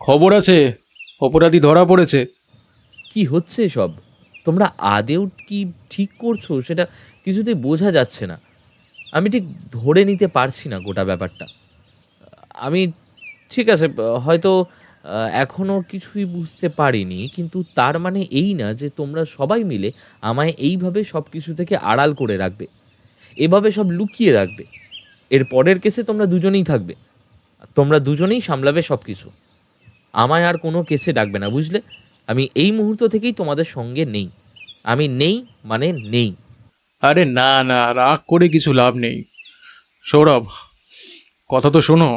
খবর আছে, অপরাধী ধরা পড়েছে। কি হচ্ছে সব? তোমরা আদেও কি ঠিক করছো সেটা কিছুতেই বোঝা যাচ্ছে না। আমি ঠিক ধরে নিতে পারছি না গোটা ব্যাপারটা। আমি ঠিক আছে, হয়তো এখনও কিছুই বুঝতে পারিনি, কিন্তু তার মানে এই না যে তোমরা সবাই মিলে আমায় এইভাবে সব কিছু থেকে আড়াল করে রাখবে, এভাবে সব লুকিয়ে রাখবে। এর পরের কেসে তোমরা দুজনেই থাকবে, তোমরা দুজনেই সামলাবে সব কিছু। আমায় আর কোনো কেসে ডাকবে না, বুঝলে? আমি এই মুহূর্ত থেকেই তোমাদের সঙ্গে নেই। আমি নেই মানে নেই। আরে না না, রাগ করে কিছু লাভ নেই। সৌরভ, কথা তো শোনো।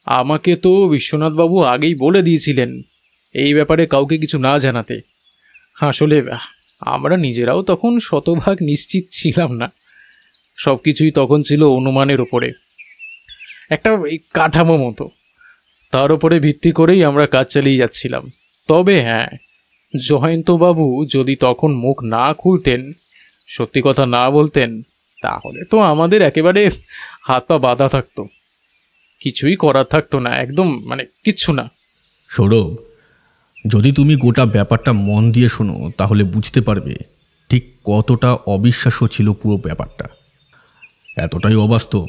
আমাকে তো বিশ্বনাথবাবু আগেই বলে দিয়েছিলেন এই ব্যাপারে কাউকে কিছু না জানাতে। আসলে আমরা নিজেরাও তখন শতভাগ নিশ্চিত ছিলাম না, সব কিছুই তখন ছিল অনুমানের ওপরে, একটা কাঠামো মতো। তার উপরে ভিত্তি করেই আমরা কাজ চালিয়ে যাচ্ছিলাম। তবে হ্যাঁ, জয়ন্তবাবু যদি তখন মুখ না খুলতেন, সত্যি কথা না বলতেন, তাহলে তো আমাদের একেবারে হাত পা বাঁধা থাকতো, কিছুই করার থাকতো না, একদম মানে কিচ্ছু না। সৌরভ, যদি তুমি গোটা ব্যাপারটা মন দিয়ে শোনো তাহলে বুঝতে পারবে ঠিক কতটা অবিশ্বাস্য ছিল পুরো ব্যাপারটা। এতটাই অবাস্তব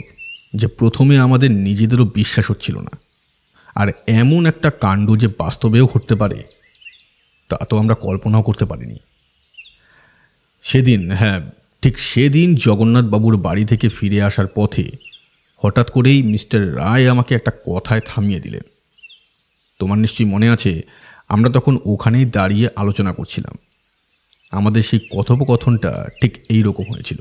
যে প্রথমে আমাদের নিজেদেরও বিশ্বাস হচ্ছিল না। আর এমন একটা কাণ্ড যে বাস্তবেও ঘটতে পারে তা তো আমরা কল্পনাও করতে পারিনি। সেদিন, হ্যাঁ ঠিক সেদিন জগন্নাথবাবুর বাড়ি থেকে ফিরে আসার পথে হঠাৎ করেই মিস্টার রায় আমাকে একটা কথায় থামিয়ে দিলেন। তোমার নিশ্চয়ই মনে আছে, আমরা তখন ওখানেই দাঁড়িয়ে আলোচনা করছিলাম। আমাদের সেই কথোপকথনটা ঠিক এই রকম হয়েছিল।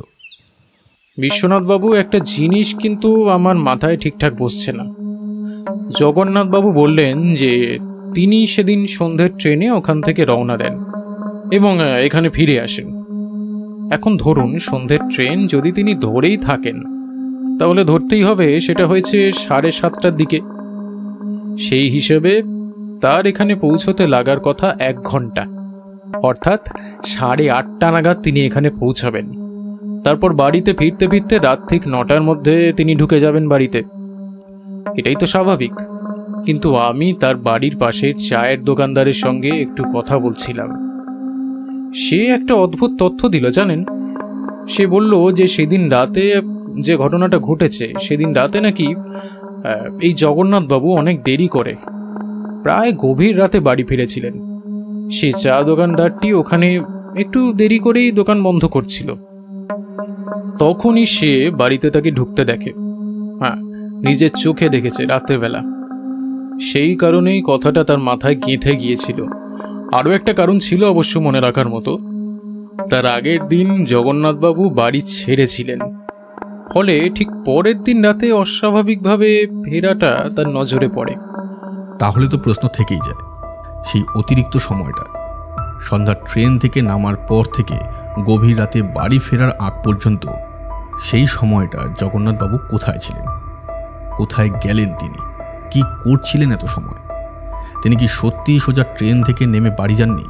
বিশ্বনাথবাবু, একটা জিনিস কিন্তু আমার মাথায় ঠিকঠাক বসছে না। জগন্নাথবাবু বললেন যে তিনি সেদিন সন্ধ্যের ট্রেনে ওখান থেকে রওনা দেন এবং এখানে ফিরে আসেন। এখন ধরুন, সন্ধ্যের ট্রেন যদি তিনি ধরেই থাকেন, তাহলে ধরতেই হবে সেটা হয়েছে 7:30টার দিকে। সেই হিসেবে তার এখানে পৌঁছতে লাগার কথা 1 ঘন্টা, অর্থাৎ 8:30 নাগাদ তিনি এখানে পৌঁছাবেন। তারপর বাড়িতে ফিরতে ফিরতে রাত ঠিক 9টার মধ্যে তিনি ঢুকে যাবেন বাড়িতে। এটাই তো স্বাভাবিক। কিন্তু আমি তার বাড়ির পাশের চায়ের দোকানদারের সঙ্গে একটু কথা বলছিলাম। সে একটা অদ্ভুত তথ্য দিল, জানেন। সে বলল যে সেদিন রাতে যে ঘটনাটা ঘটেছে, সেদিন রাতে নাকি এই জগন্নাথবাবু অনেক দেরি করে, প্রায় গভীর রাতে বাড়ি ফিরেছিলেন। সে চা দোকানদারটি ওখানে একটু দেরি করেই দোকান বন্ধ করছিল। তখনই সে বাড়িতে তাকে ঢুকতে দেখে। হ্যাঁ, নিজের চোখে দেখেছে রাতের বেলা। সেই কারণেই কথাটা তার মাথায় গেঁথে গিয়েছিল। আরও একটা কারণ ছিল অবশ্য মনে রাখার মতো। তার আগের দিন জগন্নাথবাবু বাড়ি ছেড়েছিলেন, ফলে ঠিক পরের দিন রাতে অস্বাভাবিকভাবে ফেরাটা তার নজরে পড়ে। তাহলে তো প্রশ্ন থেকেই যায়, সেই অতিরিক্ত সময়টা, সন্ধ্যার ট্রেন থেকে নামার পর থেকে গভীর রাতে বাড়ি ফেরার আগ পর্যন্ত, সেই সময়টা জগন্নাথবাবু কোথায় ছিলেন? কোথায় গেলেন? তিনি কি করছিলেন এত সময়? তিনি কি সত্যিই সোজা ট্রেন থেকে নেমে বাড়ি যাননি?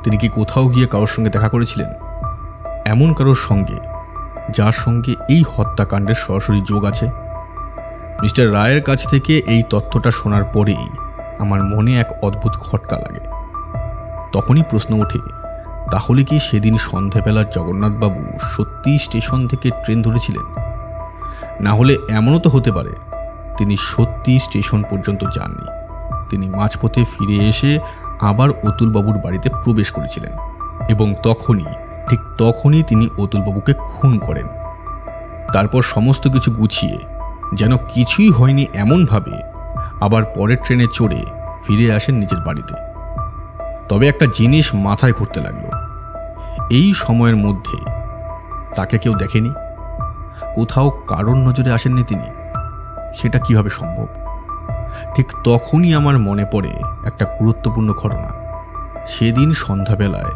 তিনি কি কোথাও গিয়ে কারোর সঙ্গে দেখা করেছিলেন? এমন কারোর সঙ্গে যার সঙ্গে এই হত্যাকাণ্ডের সরাসরি যোগ আছে? মিস্টার রায়ের কাছ থেকে এই তথ্যটা শোনার পরেই আমার মনে এক অদ্ভুত খটকা লাগে। তখনই প্রশ্ন ওঠে, তাহলে কি সেদিন সন্ধেবেলা জগন্নাথবাবু সত্যিই স্টেশন থেকে ট্রেন ধরেছিলেন? না হলে এমনও তো হতে পারে তিনি সত্যি স্টেশন পর্যন্ত যাননি, তিনি মাঝপথে ফিরে এসে আবার অতুলবাবুর বাড়িতে প্রবেশ করেছিলেন এবং ঠিক তখনই তিনি অতুলবাবুকে খুন করেন। তারপর সমস্ত কিছু গুছিয়ে যেন কিছুই হয়নি এমনভাবে আবার পরের ট্রেনে চড়ে ফিরে আসেন নিজের বাড়িতে। তবে একটা জিনিস মাথায় ঘুরতে লাগলো, এই সময়ের মধ্যে তাকে কেউ দেখেনি, কোথাও কারোর নজরে আসেননি তিনি। সেটা কিভাবে সম্ভব? ঠিক তখনই আমার মনে পড়ে একটা গুরুত্বপূর্ণ ঘটনা। সেদিন সন্ধ্যাবেলায়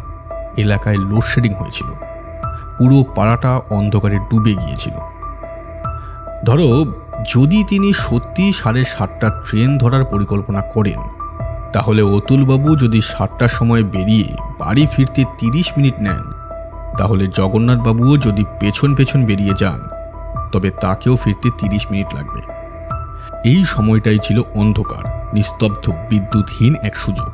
এলাকায় লোডশেডিং হয়েছিল, পুরো পাড়াটা অন্ধকারে ডুবে গিয়েছিল। ধরো, যদি তিনি সত্যি 7:30টার ট্রেন ধরার পরিকল্পনা করেন, তাহলে অতুলবাবু যদি 7টার সময় বেরিয়ে বাড়ি ফিরতে 30 মিনিট নেন, তাহলে জগন্নাথবাবুও যদি পেছন পেছন বেরিয়ে যান, তবে তাকেও ফিরতে 30 মিনিট লাগবে। এই সময়টাই ছিল অন্ধকার, নিস্তব্ধ, বিদ্যুৎহীন এক সুযোগ।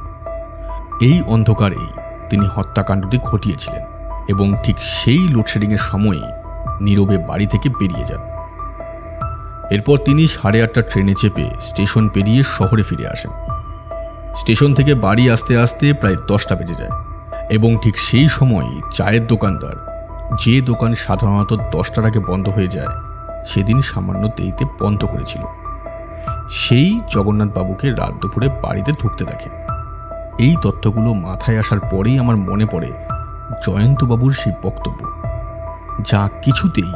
এই অন্ধকারেই তিনি হত্যাকাণ্ডটি ঘটিয়েছিলেন এবং ঠিক সেই লোডশেডিংয়ের সময়ে নীরবে বাড়ি থেকে বেরিয়ে যান। এরপর তিনি 8:30টার ট্রেনে চেপে স্টেশন পেরিয়ে শহরে ফিরে আসেন। স্টেশন থেকে বাড়ি আসতে আসতে প্রায় 10টা বেজে যায় এবং ঠিক সেই সময় চায়ের দোকানদার, যে দোকান সাধারণত 10টার আগে বন্ধ হয়ে যায়, সেদিন সামান্য দেরিতে বন্ধ করেছিল। সেই জগন্নাথবাবুকে রাত দুপুরে বাড়িতে ঢুকতে দেখে। এই তথ্যগুলো মাথায় আসার পরেই আমার মনে পড়ে জয়ন্তবাবুর সেই বক্তব্য, যা কিছুতেই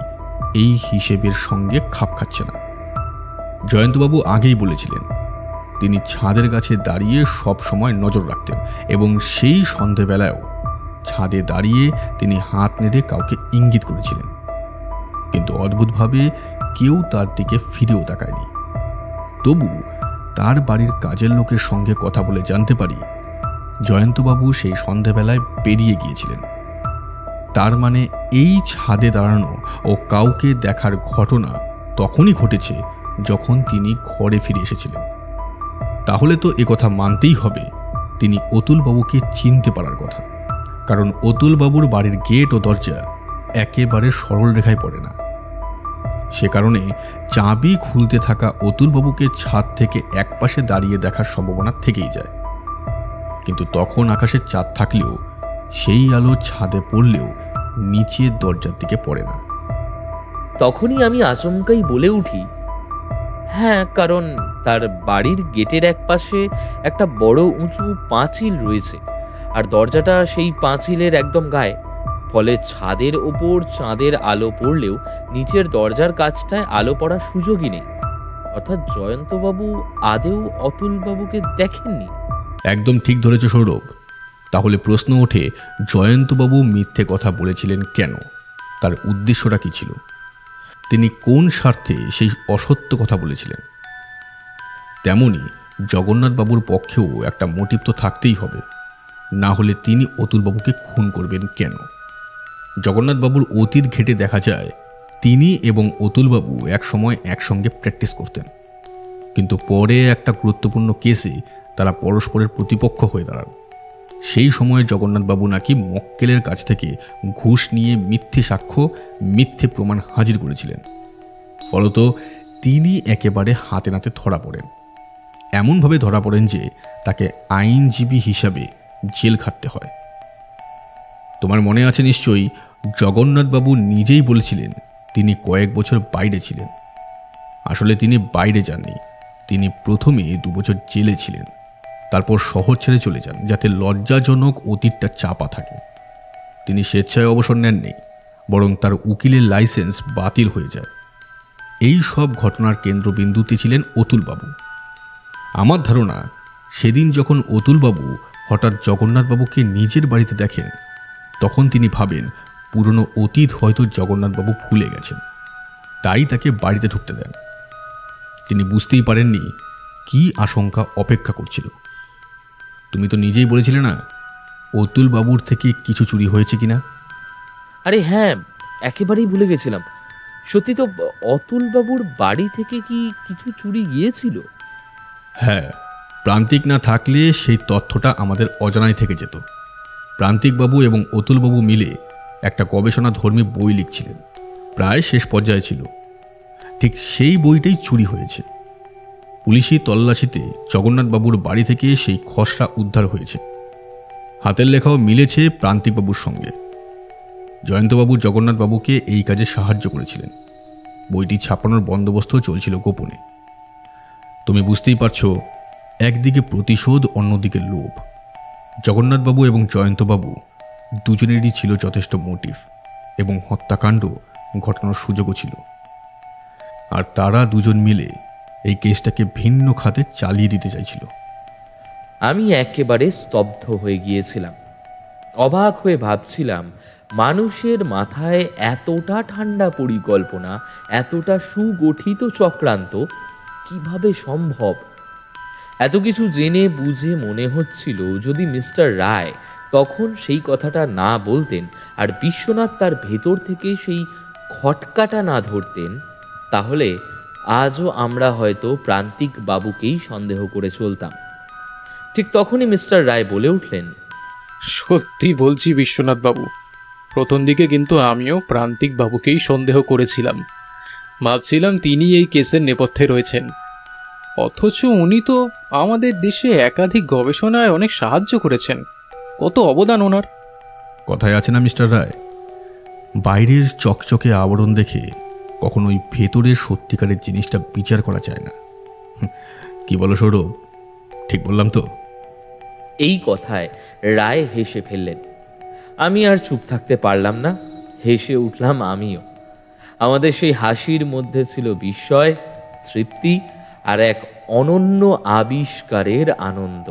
এই হিসেবের সঙ্গে খাপ খাচ্ছে না। জয়ন্তবাবু আগেই বলেছিলেন তিনি ছাদের কাছে দাঁড়িয়ে সব সময় নজর রাখতেন এবং সেই সন্ধেবেলায়ও ছাদে দাঁড়িয়ে তিনি হাত নেড়ে কাউকে ইঙ্গিত করেছিলেন, কিন্তু অদ্ভুতভাবে কেউ তার দিকে ফিরেও তাকায়নি। তবু তার বাড়ির কাজের লোকের সঙ্গে কথা বলে জানতে পারি জয়ন্তবাবু সেই সন্ধেবেলায় বেরিয়ে গিয়েছিলেন। তার মানে এই ছাদে দাঁড়ানো ও কাউকে দেখার ঘটনা তখনই ঘটেছে যখন তিনি ঘরে ফিরে এসেছিলেন। তাহলে তো একথা মানতেই হবে তিনি অতুলবাবুকে চিনতে পারার কথা, কারণ অতুলবাবুর বাড়ির গেট ও দরজা একেবারে সরল রেখায় পড়ে না। সে কারণে চাবি খুলতে থাকা অতুলবাবুকে ছাদ থেকে একপাশে দাঁড়িয়ে দেখার সম্ভাবনা থেকেই যায়। কিন্তু তখন আকাশে চাঁদ থাকলেও সেই আলো ছাদে পড়লেও নিচের দরজার দিকে পড়ে না। তখনই আমি আচমকাই বলে উঠি, হ্যাঁ, কারণ তার বাড়ির গেটের একপাশে একটা বড় উঁচু পাঁচিল রয়েছে, আর দরজাটা সেই পাঁচিলের একদম গায়ে। ফলে ছাদের ওপর চাঁদের আলো পড়লেও নিচের দরজার কাছটায় আলো পড়ার সুযোগই নেই। অর্থাৎ জয়ন্তবাবু আদেও অতুলবাবুকে দেখেননি। একদম ঠিক ধরেছ সৌরভ। তাহলে প্রশ্ন ওঠে জয়ন্তবাবু মিথ্যে কথা বলেছিলেন কেন? তার উদ্দেশ্যটা কি ছিল? তিনি কোন স্বার্থে সেই অসত্য কথা বলেছিলেন? তেমনি জগন্নাথবাবুর পক্ষেও একটা মোটিভ তো থাকতেই হবে, না হলে তিনি অতুলবাবুকে খুন করবেন কেন? জগন্নাথবাবুর অতীত ঘেঁটে দেখা যায় তিনি এবং অতুলবাবু একসময় একসঙ্গে প্র্যাকটিস করতেন, কিন্তু পরে একটা গুরুত্বপূর্ণ কেসে তারা পরস্পরের প্রতিপক্ষ হয়ে দাঁড়ান। সেই সময়ে জগন্নাথবাবু নাকি মক্কেলের কাছ থেকে ঘুষ নিয়ে মিথ্যে সাক্ষ্য, মিথ্যে প্রমাণ হাজির করেছিলেন। ফলত তিনি একেবারে হাতে নাতে ধরা পড়েন। এমনভাবে ধরা পড়েন যে তাকে আইনজীবী হিসাবে জেল খাটতে হয়। তোমার মনে আছে নিশ্চয়ই, জগন্নাথবাবু নিজেই বলেছিলেন তিনি কয়েক বছর বাইরে ছিলেন। আসলে তিনি বাইরে যাননি, তিনি প্রথমে 2 বছর জেলে ছিলেন, তারপর শহর ছেড়ে চলে যান যাতে লজ্জাজনক অতীতটা চাপা থাকে। তিনি স্বেচ্ছায় অবসর নেননি, বরং তার উকিলের লাইসেন্স বাতিল হয়ে যায়। এই সব ঘটনার কেন্দ্রবিন্দুতে ছিলেন অতুলবাবু। আমার ধারণা সেদিন যখন অতুলবাবু হঠাৎ জগন্নাথবাবুকে নিজের বাড়িতে দেখেন, তখন তিনি ভাবেন পুরনো অতীত হয়তো জগন্নাথবাবু ভুলে গেছেন, তাই তাকে বাড়িতে ঢুকতে দেন। তিনি বুঝতেই পারেননি কি আশঙ্কা অপেক্ষা করছিল। তুমি তো নিজেই বলেছিলে না অতুলবাবুর থেকে কিছু চুরি হয়েছে কিনা? আরে হ্যাঁ, একেবারেই ভুলে গেছিলাম। সত্যি তো, অতুলবাবুর বাড়ি থেকে কি কিছু চুরি গিয়েছিল? হ্যাঁ, প্রান্তিক না থাকলে সেই তথ্যটা আমাদের অজানাই থেকে যেত। প্রান্তিকবাবু এবং অতুলবাবু মিলে একটা গবেষণাধর্মী বই লিখছিলেন, প্রায় শেষ পর্যায়ে ছিল। ঠিক সেই বইটাই চুরি হয়েছে। পুলিশি তল্লাশিতে জগন্নাথবাবুর বাড়ি থেকে সেই খসড়া উদ্ধার হয়েছে। হাতের লেখাও মিলেছে প্রান্তিকবাবুর সঙ্গে। জয়ন্তবাবু জগন্নাথবাবুকে এই কাজে সাহায্য করেছিলেন। বইটি ছাপানোর বন্দোবস্ত চলছিল গোপনে। তুমি বুঝতেই পারছো, একদিকে প্রতিশোধ, অন্যদিকে লোভ। জগন্নাথবাবু এবং জয়ন্তবাবু দুজনেরই ছিল যথেষ্ট মোটিভ এবং হত্যাকাণ্ড ঘটানোর সুযোগও ছিল। আর তারা দুজন মিলে এই কেসটাকে ভিন্ন খাতে চালিয়ে দিতে চাইছিল। আমি একেবারে স্তব্ধ হয়ে গিয়েছিলাম। অবাক হয়ে ভাবছিলাম, মানুষের মাথায় এতটা ঠান্ডা পরিকল্পনা, এতটা সুগঠিত চক্রান্ত কিভাবে সম্ভব? এত কিছু জেনে বুঝে মনে হচ্ছিল যদি মিস্টার রায় তখন সেই কথাটা না বলতেন আর বিশ্বনাথ তার ভেতর থেকে সেই খটকাটা না ধরতেন, তাহলে আজও আমরা হয়তো প্রান্তিক বাবুকেই সন্দেহ করে চলতাম। ঠিক তখনই মিস্টার রায় বলে উঠলেন, সত্যি বলছি বিশ্বনাথ বাবু, প্রথম দিকে কিন্তু আমিও প্রান্তিক বাবুকেই সন্দেহ করেছিলাম। ভাবছিলাম তিনি এই কেসের নেপথ্যে রয়েছেন। অথচ উনি তো আমাদের দেশে একাধিক গবেষণায় অনেক সাহায্য করেছেন। কত অবদান ওনার। কথায় আছে না মিস্টার রায়, বাইরের চকচকে আবরণ দেখে কখনোই ভেতরের সত্যিকারের জিনিসটা বিচার করা যায় না। কি বলো সৌরভ, ঠিক বললাম তো? এই কথায় রায় হেসে ফেললেন। আমি আর চুপ থাকতে পারলাম না, হেসে উঠলাম আমিও। আমাদের সেই হাসির মধ্যে ছিল বিস্ময়, তৃপ্তি আর এক অনন্য আবিষ্কারের আনন্দ।